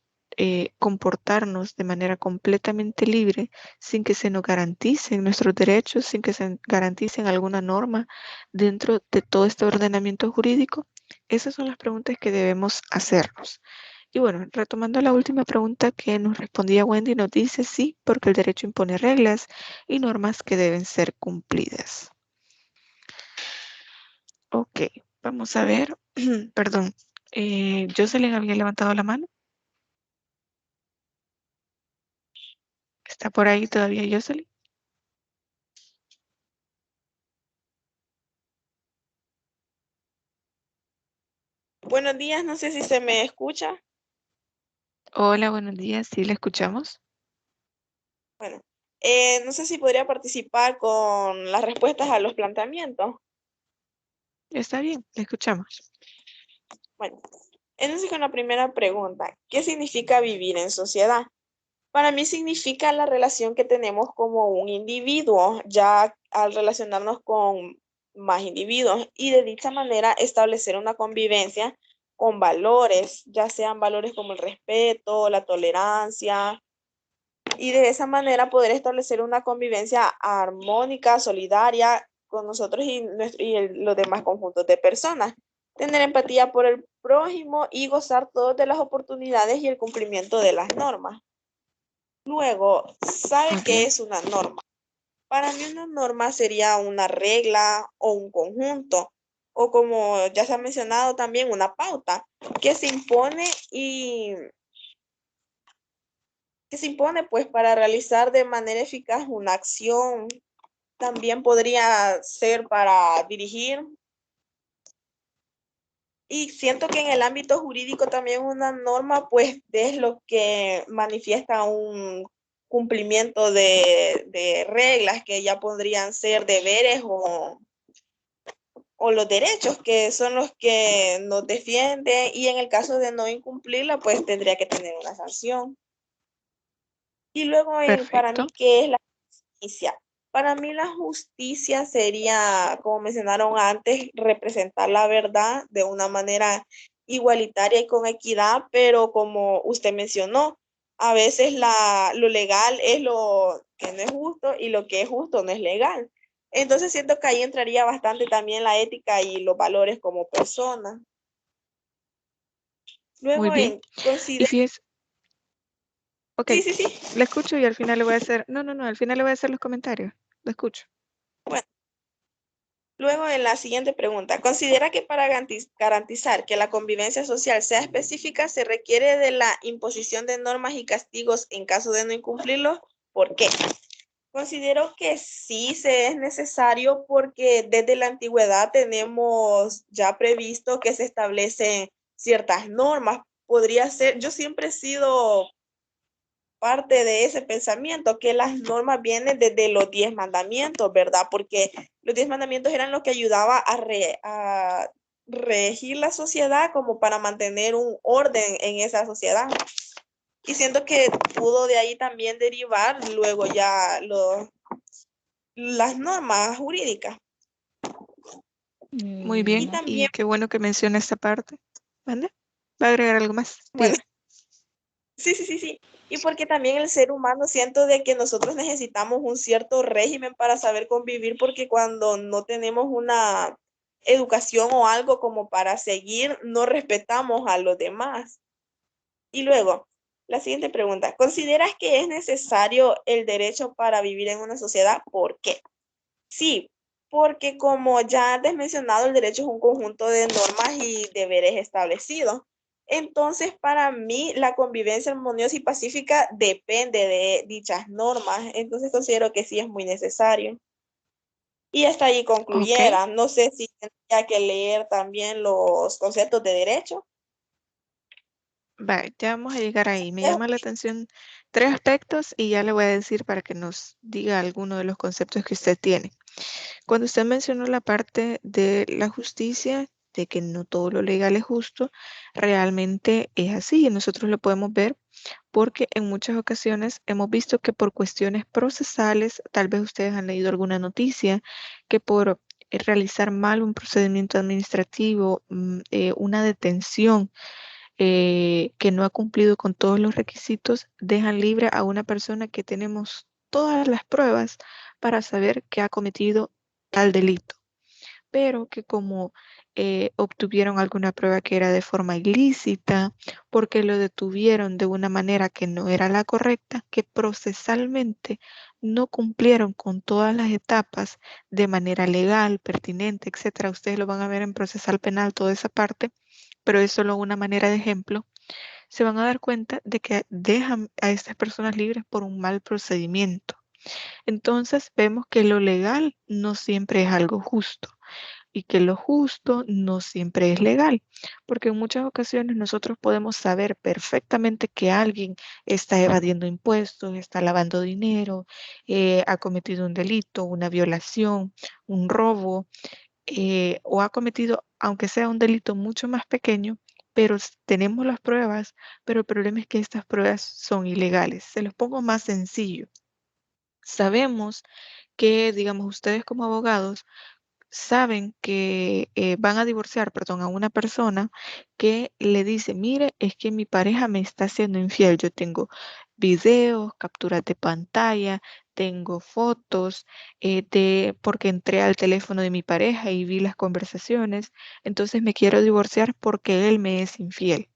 [SPEAKER 1] comportarnos de manera completamente libre sin que se nos garanticen nuestros derechos, sin que se garanticen alguna norma dentro de todo este ordenamiento jurídico? Esas son las preguntas que debemos hacernos. Y bueno, retomando la última pregunta que nos respondía Wendy, nos dice sí, porque el derecho impone reglas y normas que deben ser cumplidas. Ok, vamos a ver, perdón, Jocelyn había levantado la mano. ¿Está por ahí todavía Jocelyn?
[SPEAKER 11] Buenos días, no sé si se me escucha.
[SPEAKER 1] Hola, buenos días, sí, la escuchamos.
[SPEAKER 11] Bueno, no sé si podría participar con las respuestas a los planteamientos.
[SPEAKER 1] Está bien, la escuchamos.
[SPEAKER 11] Bueno, entonces con la primera pregunta, ¿qué significa vivir en sociedad? Para mí significa la relación que tenemos como un individuo, ya al relacionarnos con más individuos y de dicha manera establecer una convivencia con valores, ya sean valores como el respeto, la tolerancia, y de esa manera poder establecer una convivencia armónica, solidaria con nosotros y los demás conjuntos de personas. Tener empatía por el prójimo y gozar todos de las oportunidades y el cumplimiento de las normas. Luego, ¿sabe qué es una norma? Para mí una norma sería una regla o un conjunto, o como ya se ha mencionado también, una pauta que se impone pues para realizar de manera eficaz una acción. También podría ser para dirigir. Y siento que en el ámbito jurídico también una norma pues es lo que manifiesta un cumplimiento de reglas que ya podrían ser deberes o los derechos que son los que nos defienden, y en el caso de no incumplirla pues tendría que tener una sanción. Y luego para mí, ¿qué es la justicia? Para mí la justicia sería, como mencionaron antes, representar la verdad de una manera igualitaria y con equidad, pero como usted mencionó, a veces lo legal es lo que no es justo y lo que es justo no es legal. Entonces siento que ahí entraría bastante también la ética y los valores como persona. Luego
[SPEAKER 1] muy bien. Y fíjese. Ok,
[SPEAKER 11] sí.
[SPEAKER 1] La escucho y al final le voy a hacer, al final le voy a hacer los comentarios. La escucho.
[SPEAKER 11] Bueno. Luego, en la siguiente pregunta, ¿considera que para garantizar que la convivencia social sea específica se requiere de la imposición de normas y castigos en caso de no incumplirlos? ¿Por qué? Considero que sí se es necesario porque desde la antigüedad tenemos ya previsto que se establecen ciertas normas. Podría ser, yo siempre he sido parte de ese pensamiento, que las normas vienen desde los 10 mandamientos, ¿verdad? Porque los 10 mandamientos eran lo que ayudaba a regir la sociedad como para mantener un orden en esa sociedad. Y siento que pudo de ahí también derivar luego ya las normas jurídicas.
[SPEAKER 1] Muy bien, y qué bueno que menciona esta parte. ¿Vale? ¿Va a agregar algo más?
[SPEAKER 11] Bueno, sí. Y porque también el ser humano siento de que nosotros necesitamos un cierto régimen para saber convivir, porque cuando no tenemos una educación o algo como para seguir, no respetamos a los demás. Y luego, la siguiente pregunta, ¿consideras que es necesario el derecho para vivir en una sociedad? ¿Por qué? Sí, porque como ya antes mencionado, el derecho es un conjunto de normas y deberes establecidos. Entonces, para mí, la convivencia armoniosa y pacífica depende de dichas normas. Entonces, considero que sí es muy necesario. Y hasta ahí concluyera. No sé si tendría que leer también los conceptos de derecho.
[SPEAKER 1] Vale, ya vamos a llegar ahí. Me llama la atención 3 aspectos y ya le voy a decir para que nos diga alguno de los conceptos que usted tiene. Cuando usted mencionó la parte de la justicia, de que no todo lo legal es justo, realmente es así y nosotros lo podemos ver porque en muchas ocasiones hemos visto que por cuestiones procesales, tal vez ustedes han leído alguna noticia, que por realizar mal un procedimiento administrativo, una detención, que no ha cumplido con todos los requisitos, dejan libre a una persona que tenemos todas las pruebas para saber que ha cometido tal delito, pero que como obtuvieron alguna prueba que era de forma ilícita, porque lo detuvieron de una manera que no era la correcta, que procesalmente no cumplieron con todas las etapas de manera legal, pertinente, etcétera. Ustedes lo van a ver en procesal penal, toda esa parte, pero es solo una manera de ejemplo. Se van a dar cuenta de que dejan a estas personas libres por un mal procedimiento. Entonces vemos que lo legal no siempre es algo justo y que lo justo no siempre es legal, porque en muchas ocasiones nosotros podemos saber perfectamente que alguien está evadiendo impuestos, está lavando dinero, ha cometido un delito, una violación, un robo, o ha cometido, aunque sea un delito mucho más pequeño, pero tenemos las pruebas, pero el problema es que estas pruebas son ilegales. Se los pongo más sencillo. Sabemos que, digamos, ustedes como abogados saben que van a divorciar, perdón, a una persona que le dice, mire, es que mi pareja me está siendo infiel. Yo tengo videos, capturas de pantalla, tengo fotos porque entré al teléfono de mi pareja y vi las conversaciones, entonces me quiero divorciar porque él me es infiel.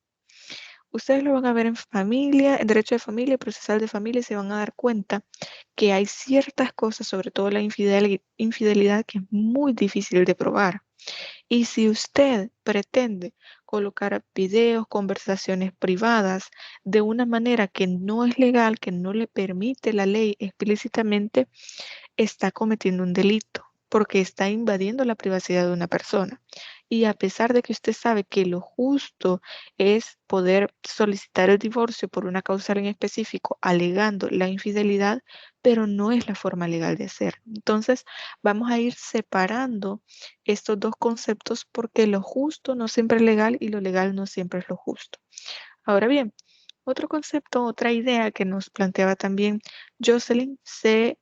[SPEAKER 1] Ustedes lo van a ver en familia, en derecho de familia, procesal de familia, y se van a dar cuenta que hay ciertas cosas, sobre todo la infidelidad, que es muy difícil de probar. Y si usted pretende colocar videos, conversaciones privadas de una manera que no es legal, que no le permite la ley explícitamente, está cometiendo un delito porque está invadiendo la privacidad de una persona. Y a pesar de que usted sabe que lo justo es poder solicitar el divorcio por una causal en específico, alegando la infidelidad, pero no es la forma legal de hacerlo. Entonces, vamos a ir separando estos dos conceptos porque lo justo no siempre es legal y lo legal no siempre es lo justo. Ahora bien, otro concepto, otra idea que nos planteaba también Jocelyn se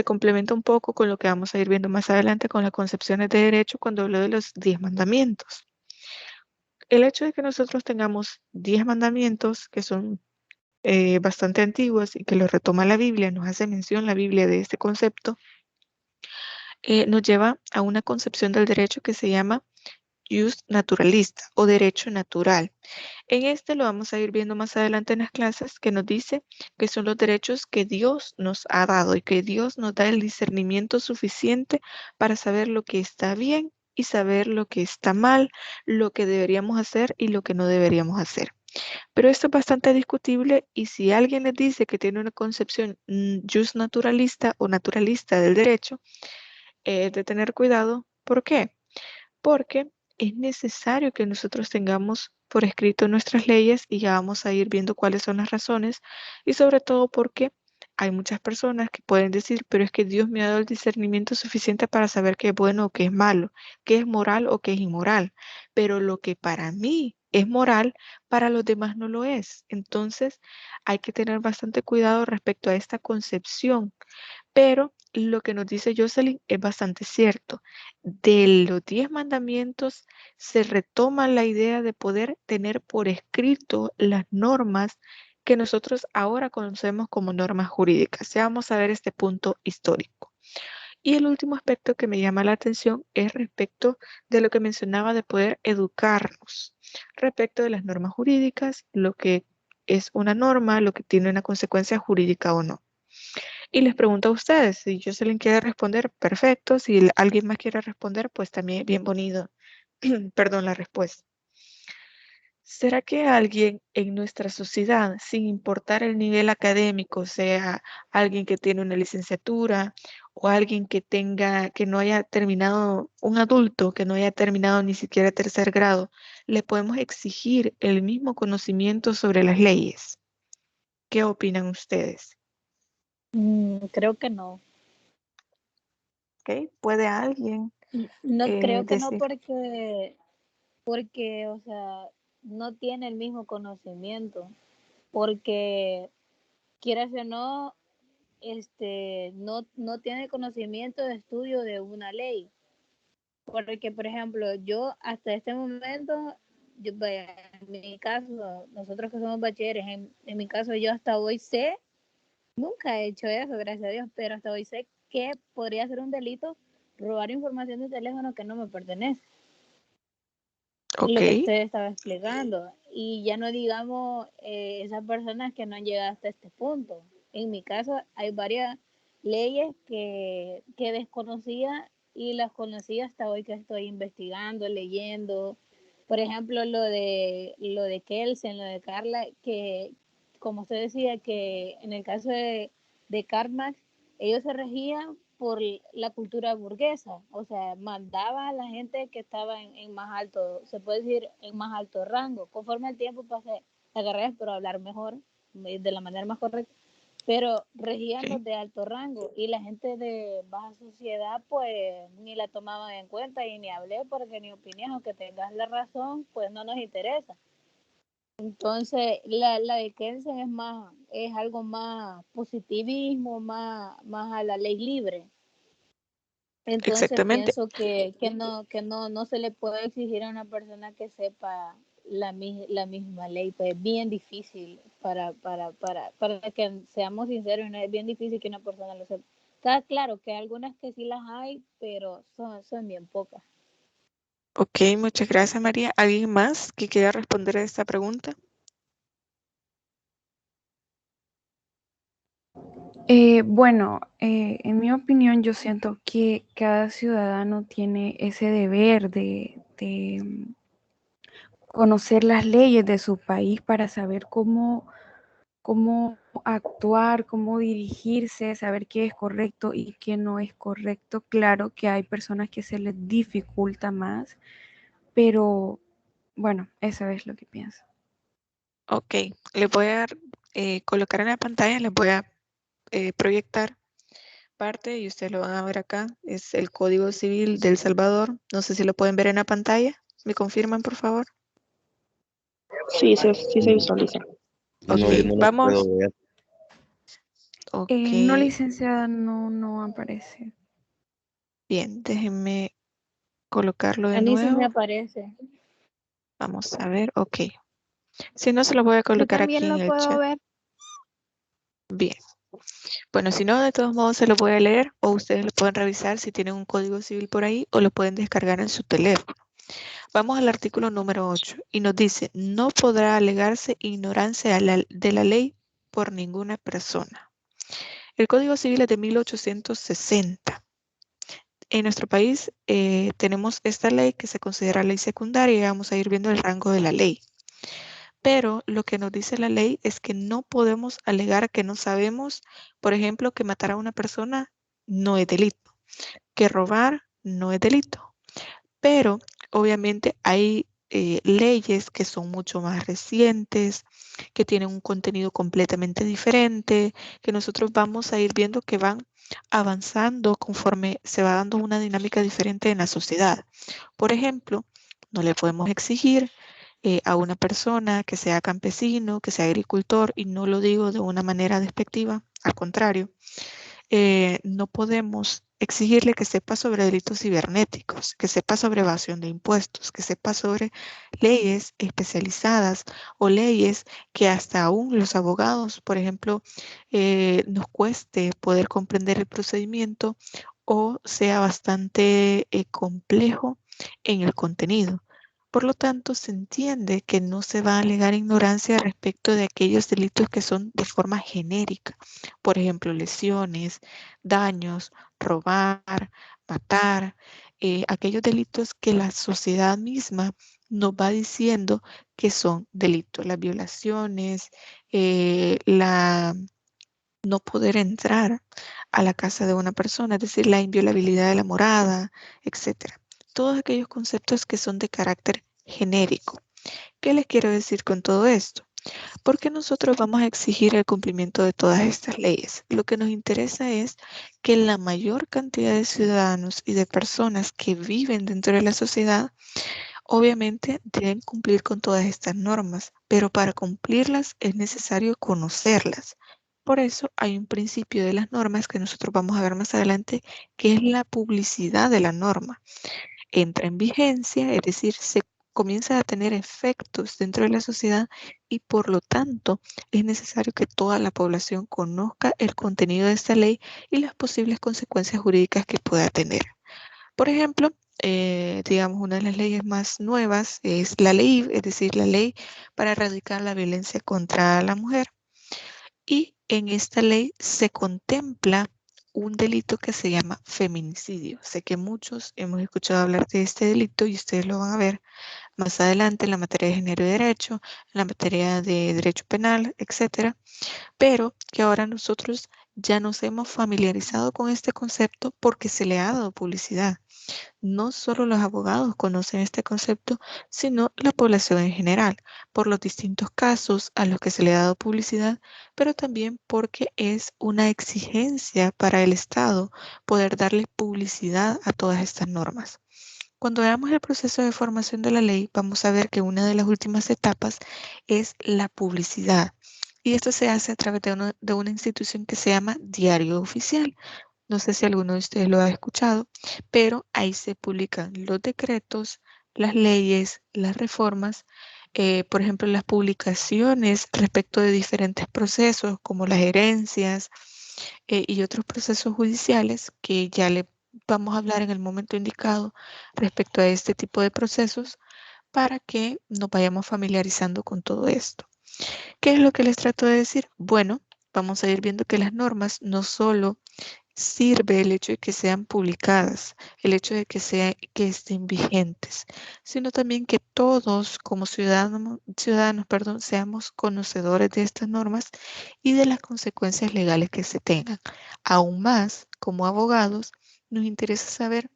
[SPEAKER 1] complementa un poco con lo que vamos a ir viendo más adelante con las concepciones de derecho cuando hablo de los 10 mandamientos. El hecho de que nosotros tengamos 10 mandamientos que son bastante antiguos y que los retoma la Biblia, nos hace mención la Biblia de este concepto, nos lleva a una concepción del derecho que se llama jus naturalista o derecho natural. En este lo vamos a ir viendo más adelante en las clases, que nos dice que son los derechos que Dios nos ha dado y que Dios nos da el discernimiento suficiente para saber lo que está bien y saber lo que está mal, lo que deberíamos hacer y lo que no deberíamos hacer. Pero esto es bastante discutible y si alguien les dice que tiene una concepción jus naturalista o naturalista del derecho, de tener cuidado. ¿Por qué? Porque es necesario que nosotros tengamos por escrito nuestras leyes y ya vamos a ir viendo cuáles son las razones y sobre todo porque hay muchas personas que pueden decir, pero es que Dios me ha dado el discernimiento suficiente para saber qué es bueno o qué es malo, qué es moral o qué es inmoral, pero lo que para mí es moral, para los demás no lo es. Entonces hay que tener bastante cuidado respecto a esta concepción, pero lo que nos dice Jocelyn es bastante cierto. De los 10 mandamientos se retoma la idea de poder tener por escrito las normas que nosotros ahora conocemos como normas jurídicas. Ya vamos a ver este punto histórico. Y el último aspecto que me llama la atención es respecto de lo que mencionaba de poder educarnos respecto de las normas jurídicas, lo que es una norma, lo que tiene una consecuencia jurídica o no. Y les pregunto a ustedes, si Jocelyn quiere responder, perfecto. Si alguien más quiere responder, pues también bien bonito. Perdón la respuesta. ¿Será que alguien en nuestra sociedad, sin importar el nivel académico, sea alguien que tiene una licenciatura o alguien que no haya terminado, un adulto que no haya terminado ni siquiera tercer grado, le podemos exigir el mismo conocimiento sobre las leyes? ¿Qué opinan ustedes?
[SPEAKER 5] Creo que no.
[SPEAKER 1] ¿Okay? ¿Puede alguien
[SPEAKER 5] No creo que no
[SPEAKER 1] decir?
[SPEAKER 5] porque, o sea, no tiene el mismo conocimiento, porque quieras o no, no tiene conocimiento de estudio de una ley. Porque, por ejemplo, yo hasta este momento, en mi caso, nosotros que somos bachilleres, en mi caso yo hasta hoy sé, nunca he hecho eso, gracias a Dios, pero hasta hoy sé que podría ser un delito robar información de teléfono que no me pertenece.
[SPEAKER 1] Okay.
[SPEAKER 5] Lo que usted estaba explicando. Y ya no digamos esas personas que no han llegado hasta este punto. En mi caso hay varias leyes que desconocía y las conocí hasta hoy que estoy investigando, leyendo. Por ejemplo, lo de Kelsen, lo de Carla, que como usted decía, que en el caso de Karl Marx, ellos se regían por la cultura burguesa, o sea, mandaba a la gente que estaba en más alto, se puede decir, en más alto rango. Conforme el tiempo pasé la carrera, pero hablar mejor, de la manera más correcta, pero regían los de alto rango y la gente de baja sociedad pues ni la tomaban en cuenta y ni hablé porque ni opinión, aunque tengas la razón, pues no nos interesa. Entonces, la de Kelsen es algo más positivismo, más a la ley libre. Entonces pienso que no se le puede exigir a una persona que sepa la misma ley, pues es bien difícil para que seamos sinceros, es bien difícil que una persona lo sepa. Está claro que hay algunas que sí las hay, pero son bien pocas.
[SPEAKER 1] Ok, muchas gracias, María. ¿Alguien más que quiera responder a esta pregunta?
[SPEAKER 4] Bueno, en mi opinión, yo siento que cada ciudadano tiene ese deber de conocer las leyes de su país para saber cómo actuar, cómo dirigirse, saber qué es correcto y qué no es correcto. Claro que hay personas que se les dificulta más, pero bueno, eso es lo que pienso.
[SPEAKER 1] Ok, le voy a colocar en la pantalla, les voy a proyectar parte y ustedes lo van a ver acá. Es el Código Civil de El Salvador. No sé si lo pueden ver en la pantalla. ¿Me confirman, por favor?
[SPEAKER 7] Sí, sí se visualiza.
[SPEAKER 1] Ok,
[SPEAKER 8] No, yo no lo
[SPEAKER 1] vamos.
[SPEAKER 8] puedo ver.
[SPEAKER 1] Ok.
[SPEAKER 4] No, licenciada, no aparece.
[SPEAKER 1] Bien, déjenme colocarlo de
[SPEAKER 5] A mí sí me
[SPEAKER 1] nuevo.
[SPEAKER 5] aparece.
[SPEAKER 1] Vamos a ver, ok. Si no, se lo voy a colocar aquí en el chat.
[SPEAKER 5] Ver.
[SPEAKER 1] Bien. Bueno, si no, de todos modos se lo voy a leer o ustedes lo pueden revisar si tienen un código civil por ahí o lo pueden descargar en su teléfono. Vamos al artículo número 8 y nos dice, no podrá alegarse ignorancia de la ley por ninguna persona. El Código Civil es de 1860. En nuestro país tenemos esta ley que se considera ley secundaria y vamos a ir viendo el rango de la ley. Pero lo que nos dice la ley es que no podemos alegar que no sabemos, por ejemplo, que matar a una persona no es delito, que robar no es delito. Pero obviamente hay leyes que son mucho más recientes, que tienen un contenido completamente diferente, que nosotros vamos a ir viendo que van avanzando conforme se va dando una dinámica diferente en la sociedad. Por ejemplo, no le podemos exigir a una persona que sea campesino, que sea agricultor, y no lo digo de una manera despectiva, al contrario, no podemos exigirle que sepa sobre delitos cibernéticos, que sepa sobre evasión de impuestos, que sepa sobre leyes especializadas o leyes que hasta aún los abogados, por ejemplo, nos cueste poder comprender el procedimiento o sea bastante complejo en el contenido. Por lo tanto, se entiende que no se va a alegar ignorancia respecto de aquellos delitos que son de forma genérica. Por ejemplo, lesiones, daños, robar, matar, aquellos delitos que la sociedad misma nos va diciendo que son delitos. Las violaciones, la no poder entrar a la casa de una persona, es decir, la inviolabilidad de la morada, etc. Todos aquellos conceptos que son de carácter genérico. ¿Qué les quiero decir con todo esto? Porque nosotros vamos a exigir el cumplimiento de todas estas leyes. Lo que nos interesa es que la mayor cantidad de ciudadanos y de personas que viven dentro de la sociedad, obviamente deben cumplir con todas estas normas, pero para cumplirlas es necesario conocerlas. Por eso hay un principio de las normas que nosotros vamos a ver más adelante, que es la publicidad de la norma. Entra en vigencia, es decir, se comienza a tener efectos dentro de la sociedad y por lo tanto es necesario que toda la población conozca el contenido de esta ley y las posibles consecuencias jurídicas que pueda tener. Por ejemplo, digamos, una de las leyes más nuevas es la ley, es decir, la ley para erradicar la violencia contra la mujer. Y en esta ley se contempla un delito que se llama feminicidio. Sé que muchos hemos escuchado hablar de este delito y ustedes lo van a ver más adelante en la materia de género y derecho, en la materia de derecho penal, etcétera, pero que ahora nosotros ya nos hemos familiarizado con este concepto porque se le ha dado publicidad. No solo los abogados conocen este concepto, sino la población en general, por los distintos casos a los que se le ha dado publicidad, pero también porque es una exigencia para el Estado poder darle publicidad a todas estas normas. Cuando veamos el proceso de formación de la ley, vamos a ver que una de las últimas etapas es la publicidad. Y esto se hace a través de una institución que se llama Diario Oficial. No sé si alguno de ustedes lo ha escuchado, pero ahí se publican los decretos, las leyes, las reformas, por ejemplo, las publicaciones respecto de diferentes procesos como las herencias y otros procesos judiciales que ya le vamos a hablar en el momento indicado respecto a este tipo de procesos para que nos vayamos familiarizando con todo esto. ¿Qué es lo que les trato de decir? Bueno, vamos a ir viendo que las normas no solo sirve el hecho de que sean publicadas, el hecho de que estén vigentes, sino también que todos como ciudadanos, seamos conocedores de estas normas y de las consecuencias legales que se tengan. Aún más, como abogados, nos interesa saber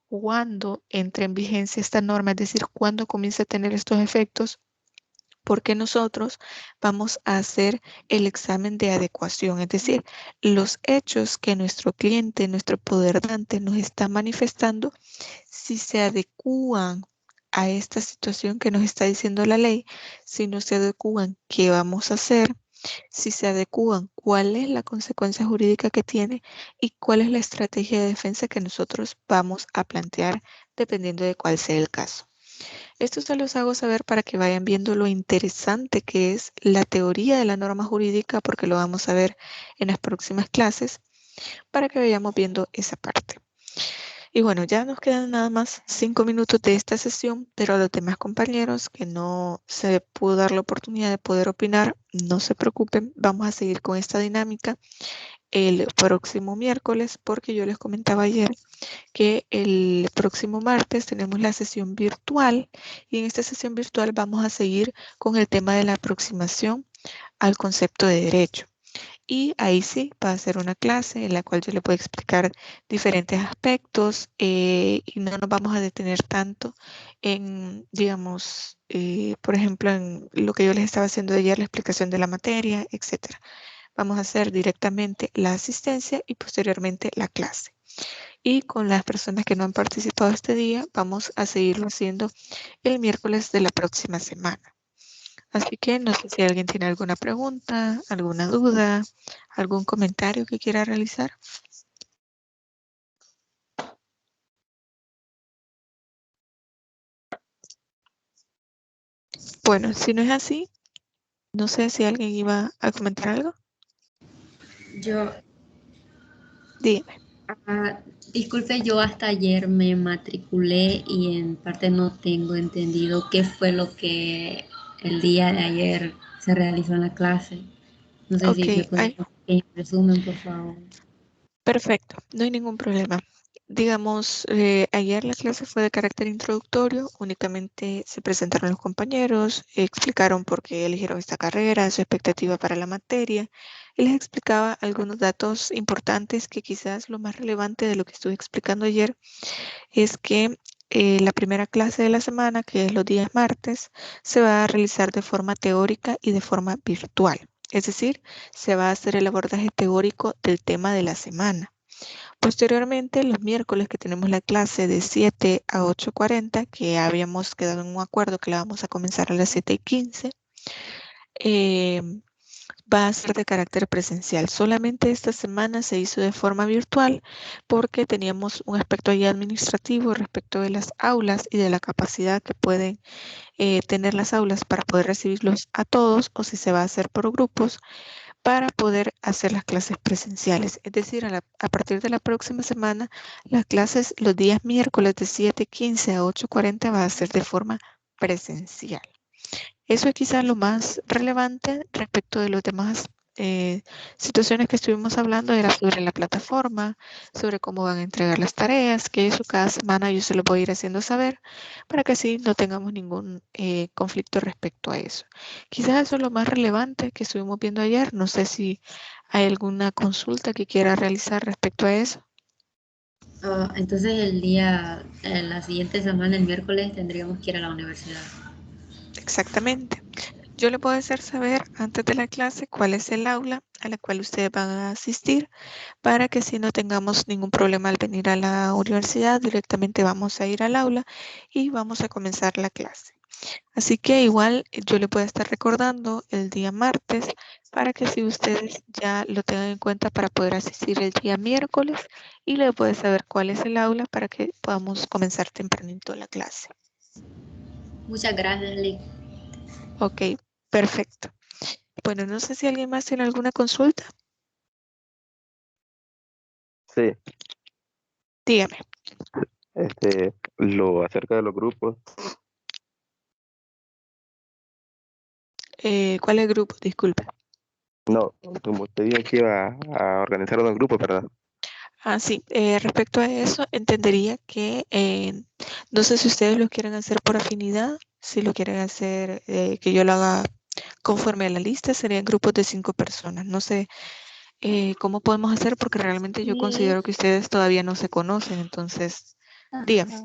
[SPEAKER 1] cuándo entra en vigencia esta norma, es decir, cuándo comienza a tener estos efectos, porque nosotros vamos a hacer el examen de adecuación, es decir, los hechos que nuestro cliente, nuestro poderdante nos está manifestando, si se adecúan a esta situación que nos está diciendo la ley, si no se adecúan, ¿qué vamos a hacer? Si se adecúan, ¿cuál es la consecuencia jurídica que tiene y cuál es la estrategia de defensa que nosotros vamos a plantear dependiendo de cuál sea el caso? Esto se los hago saber para que vayan viendo lo interesante que es la teoría de la norma jurídica, porque lo vamos a ver en las próximas clases, para que vayamos viendo esa parte. Y bueno, ya nos quedan nada más 5 minutos de esta sesión, pero a los demás compañeros que no se pudo dar la oportunidad de poder opinar, no se preocupen, vamos a seguir con esta dinámica el próximo miércoles, porque yo les comentaba ayer que el próximo martes tenemos la sesión virtual y en esta sesión virtual vamos a seguir con el tema de la aproximación al concepto de derecho. Y ahí sí va a ser una clase en la cual yo le puedo explicar diferentes aspectos y no nos vamos a detener tanto en, digamos, por ejemplo, en lo que yo les estaba haciendo ayer, la explicación de la materia, etcétera. Vamos a hacer directamente la asistencia y posteriormente la clase. Y con las personas que no han participado este día, vamos a seguirlo haciendo el miércoles de la próxima semana. Así que no sé si alguien tiene alguna pregunta, alguna duda, algún comentario que quiera realizar. Bueno, si no es así, no sé si alguien iba a comentar algo.
[SPEAKER 12] Yo,
[SPEAKER 1] Dígame.
[SPEAKER 12] disculpe, yo hasta ayer me matriculé y en parte no tengo entendido qué fue lo que el día de ayer se realizó en la clase. No sé si me puede dar un pequeño resumen, por favor.
[SPEAKER 1] Perfecto, no hay ningún problema. Digamos, ayer la clase fue de carácter introductorio, únicamente se presentaron los compañeros, explicaron por qué eligieron esta carrera, su expectativa para la materia, y les explicaba algunos datos importantes que quizás lo más relevante de lo que estuve explicando ayer es que la primera clase de la semana, que es los días martes, se va a realizar de forma teórica y de forma virtual. Es decir, se va a hacer el abordaje teórico del tema de la semana. Posteriormente, los miércoles que tenemos la clase de 7 a 8:40, que habíamos quedado en un acuerdo que la vamos a comenzar a las 7:15, va a ser de carácter presencial. Solamente esta semana se hizo de forma virtual porque teníamos un aspecto ahí administrativo respecto de las aulas y de la capacidad que pueden tener las aulas para poder recibirlos a todos o si se va a hacer por grupos para poder hacer las clases presenciales. Es decir, a partir de la próxima semana, las clases los días miércoles de 7:15 a 8:40 va a ser de forma presencial. Eso es quizás lo más relevante respecto de los demás situaciones que estuvimos hablando, era sobre la plataforma, sobre cómo van a entregar las tareas, que eso cada semana yo se lo voy a ir haciendo saber para que así no tengamos ningún conflicto respecto a eso. Quizás eso es lo más relevante que estuvimos viendo ayer. No sé si hay alguna consulta que quiera realizar respecto a eso.
[SPEAKER 12] Entonces la siguiente semana, el miércoles, tendríamos que ir a la universidad.
[SPEAKER 1] Exactamente. Yo le puedo hacer saber antes de la clase cuál es el aula a la cual ustedes van a asistir para que si no tengamos ningún problema al venir a la universidad, directamente vamos a ir al aula y vamos a comenzar la clase. Así que igual yo le puedo estar recordando el día martes para que si ustedes ya lo tengan en cuenta para poder asistir el día miércoles y le puedo saber cuál es el aula para que podamos comenzar tempranito la clase.
[SPEAKER 12] Muchas gracias, Lick.
[SPEAKER 1] Ok, perfecto. Bueno, no sé si alguien más tiene alguna consulta.
[SPEAKER 8] Sí.
[SPEAKER 1] Dígame.
[SPEAKER 8] Lo acerca de los grupos.
[SPEAKER 1] ¿Cuál es el grupo? Disculpe.
[SPEAKER 8] No, como usted dijo que iba a organizar unos grupos, ¿verdad?
[SPEAKER 1] Sí, respecto a eso, entendería que no sé si ustedes lo quieren hacer por afinidad, si lo quieren hacer que yo lo haga conforme a la lista, serían grupos de 5 personas. No sé cómo podemos hacer porque realmente yo considero que ustedes todavía no se conocen, entonces, dígame.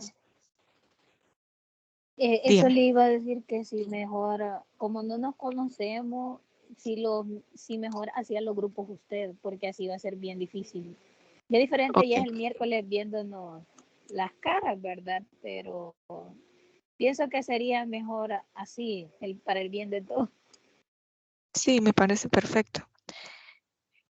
[SPEAKER 5] Eso
[SPEAKER 1] Dígame.
[SPEAKER 5] le iba a decir que si mejor, como no nos conocemos, si mejor hacían los grupos usted, porque así va a ser bien difícil. Ya diferente ya es el miércoles viéndonos las caras, ¿verdad? Pero pienso que sería mejor así, para el bien de todos.
[SPEAKER 1] Sí, me parece perfecto.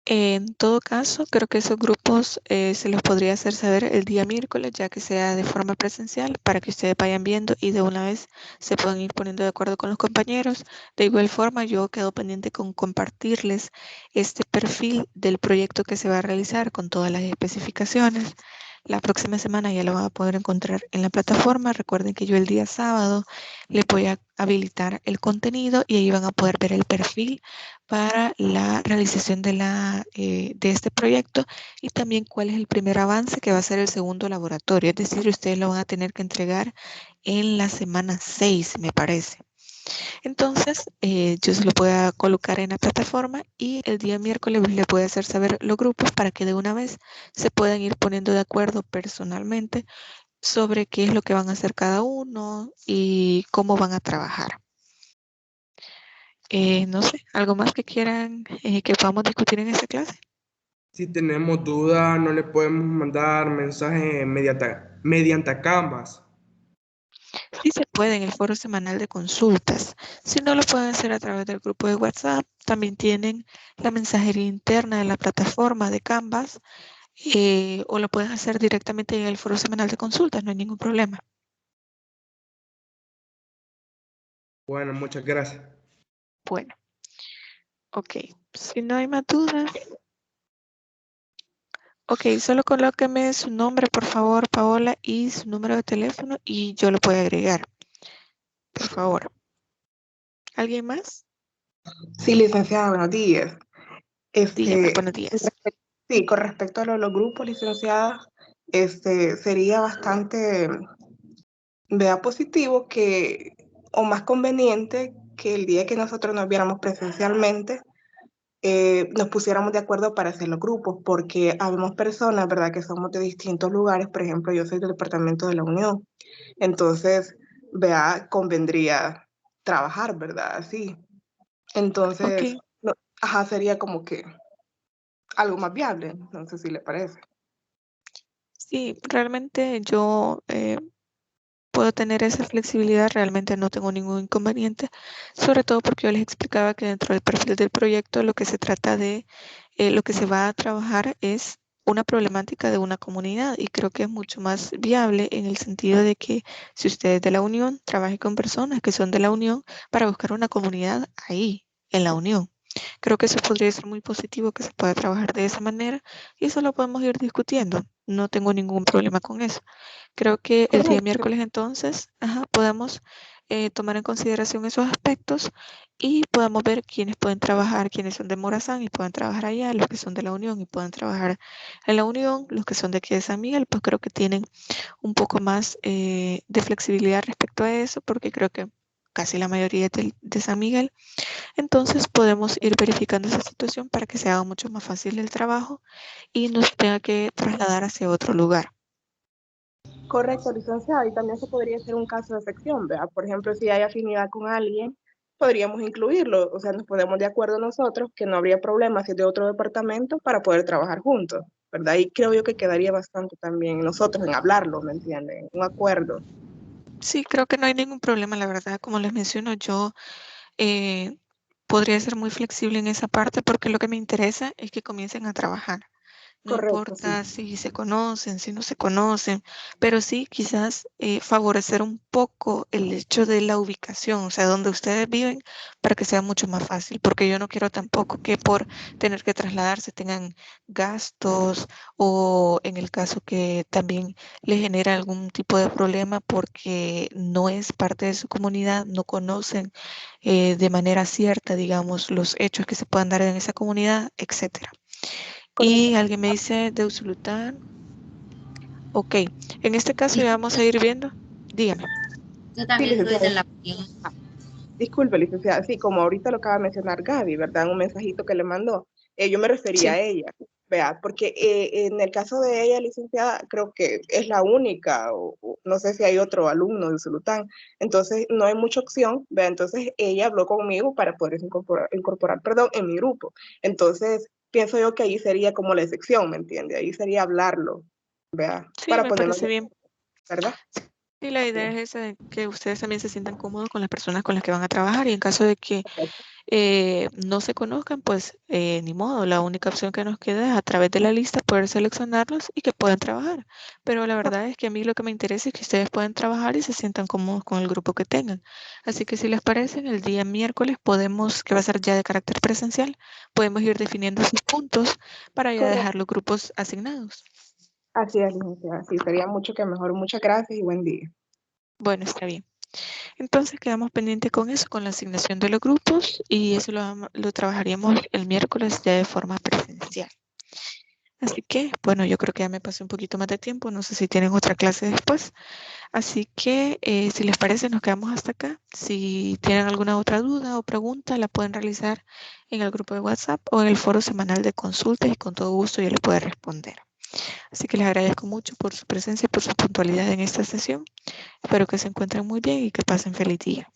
[SPEAKER 1] En todo caso, creo que esos grupos se los podría hacer saber el día miércoles, ya que sea de forma presencial, para que ustedes vayan viendo y de una vez se puedan ir poniendo de acuerdo con los compañeros. De igual forma, yo quedo pendiente con compartirles este perfil del proyecto que se va a realizar con todas las especificaciones. La próxima semana ya lo van a poder encontrar en la plataforma. Recuerden que yo el día sábado les voy a habilitar el contenido y ahí van a poder ver el perfil para la realización de este proyecto y también cuál es el primer avance que va a ser el segundo laboratorio. Es decir, ustedes lo van a tener que entregar en la semana 6, me parece. Entonces, yo se lo voy a colocar en la plataforma y el día miércoles les voy a hacer saber los grupos para que de una vez se puedan ir poniendo de acuerdo personalmente sobre qué es lo que van a hacer cada uno y cómo van a trabajar. No sé, ¿algo más que quieran que podamos discutir en esta clase?
[SPEAKER 9] Si tenemos dudas, no le podemos mandar mensaje mediante Canvas.
[SPEAKER 1] Sí se puede en el foro semanal de consultas. Si no, lo pueden hacer a través del grupo de WhatsApp. También tienen la mensajería interna de la plataforma de Canvas o lo pueden hacer directamente en el foro semanal de consultas, no hay ningún problema.
[SPEAKER 9] Bueno, muchas gracias.
[SPEAKER 1] Bueno, ok. Si no hay más dudas. Ok, solo colóqueme su nombre, por favor, Paola, y su número de teléfono y yo lo puedo agregar. Por favor. ¿Alguien más?
[SPEAKER 7] Sí, licenciada, buenos días.
[SPEAKER 1] Dígame, buenos días.
[SPEAKER 7] Sí, con respecto a los grupos, licenciada, sería bastante, positivo que, o más conveniente, que el día que nosotros nos viéramos presencialmente, nos pusiéramos de acuerdo para hacer los grupos, porque habemos personas, ¿verdad?, que somos de distintos lugares. Por ejemplo, yo soy del departamento de la Unión. Entonces, convendría trabajar, ¿verdad? Así. Entonces, sería como que algo más viable. No sé si le parece.
[SPEAKER 1] Sí, realmente yo puedo tener esa flexibilidad, realmente no tengo ningún inconveniente, sobre todo porque yo les explicaba que dentro del perfil del proyecto lo que se trata de, lo que se va a trabajar es una problemática de una comunidad y creo que es mucho más viable en el sentido de que si usted es de la Unión, trabaje con personas que son de la Unión para buscar una comunidad ahí, en la Unión. Creo que eso podría ser muy positivo, que se pueda trabajar de esa manera y eso lo podemos ir discutiendo. No tengo ningún problema con eso. Creo que el día miércoles entonces podemos tomar en consideración esos aspectos y podemos ver quiénes pueden trabajar, quiénes son de Morazán y pueden trabajar allá, los que son de la Unión y pueden trabajar en la Unión, los que son de aquí de San Miguel, pues creo que tienen un poco más de flexibilidad respecto a eso, porque creo que casi la mayoría es de San Miguel. Entonces podemos ir verificando esa situación para que se haga mucho más fácil el trabajo y no se tenga que trasladar hacia otro lugar.
[SPEAKER 7] Correcto, licenciada, y también se podría hacer un caso de excepción, ¿verdad? Por ejemplo, si hay afinidad con alguien, podríamos incluirlo, o sea, nos ponemos de acuerdo nosotros que no habría problema si es de otro departamento para poder trabajar juntos, ¿verdad? Y creo yo que quedaría bastante también nosotros en hablarlo, ¿me entienden? Un acuerdo.
[SPEAKER 1] Sí, creo que no hay ningún problema, la verdad, como les menciono, yo podría ser muy flexible en esa parte porque lo que me interesa es que comiencen a trabajar. No importa si se conocen, si no se conocen, pero sí quizás favorecer un poco el hecho de la ubicación, o sea, donde ustedes viven, para que sea mucho más fácil, porque yo no quiero tampoco que por tener que trasladarse tengan gastos o en el caso que también les genera algún tipo de problema porque no es parte de su comunidad, no conocen de manera cierta, digamos, los hechos que se puedan dar en esa comunidad, etcétera. Y alguien me dice de Usulután. Ok, en este caso ya vamos a ir viendo. Dígame.
[SPEAKER 12] Yo también soy de la Unión.
[SPEAKER 7] Disculpe, licenciada, sí, como ahorita lo acaba de mencionar Gaby, ¿verdad? Un mensajito que le mandó. Yo me refería a ella, vea, porque en el caso de ella, licenciada, creo que es la única, o no sé si hay otro alumno de Usulután, entonces no hay mucha opción, vea, entonces ella habló conmigo para poder incorporar, en mi grupo. Entonces, pienso yo que ahí sería como la excepción, ¿me entiende? Ahí sería hablarlo, vea,
[SPEAKER 1] Sí,
[SPEAKER 7] para
[SPEAKER 1] me
[SPEAKER 7] ponerlo,
[SPEAKER 1] parece bien.
[SPEAKER 7] ¿verdad?
[SPEAKER 1] Sí, la idea es esa, de que ustedes también se sientan cómodos con las personas con las que van a trabajar y en caso de que no se conozcan, pues ni modo, la única opción que nos queda es a través de la lista poder seleccionarlos y que puedan trabajar. Pero la verdad es que a mí lo que me interesa es que ustedes puedan trabajar y se sientan cómodos con el grupo que tengan. Así que si les parece, el día miércoles podemos, que va a ser ya de carácter presencial, podemos ir definiendo sus puntos para ya dejar los grupos asignados.
[SPEAKER 7] Así es, licenciada, sí, sería mucho que mejor. Muchas gracias y buen día.
[SPEAKER 1] Bueno, está bien. Entonces quedamos pendientes con eso, con la asignación de los grupos y eso lo trabajaríamos el miércoles ya de forma presencial. Así que, bueno, yo creo que ya me pasé un poquito más de tiempo, no sé si tienen otra clase después. Así que, si les parece, nos quedamos hasta acá. Si tienen alguna otra duda o pregunta, la pueden realizar en el grupo de WhatsApp o en el foro semanal de consultas y con todo gusto yo les puedo responder. Así que les agradezco mucho por su presencia y por su puntualidad en esta sesión. Espero que se encuentren muy bien y que pasen feliz día.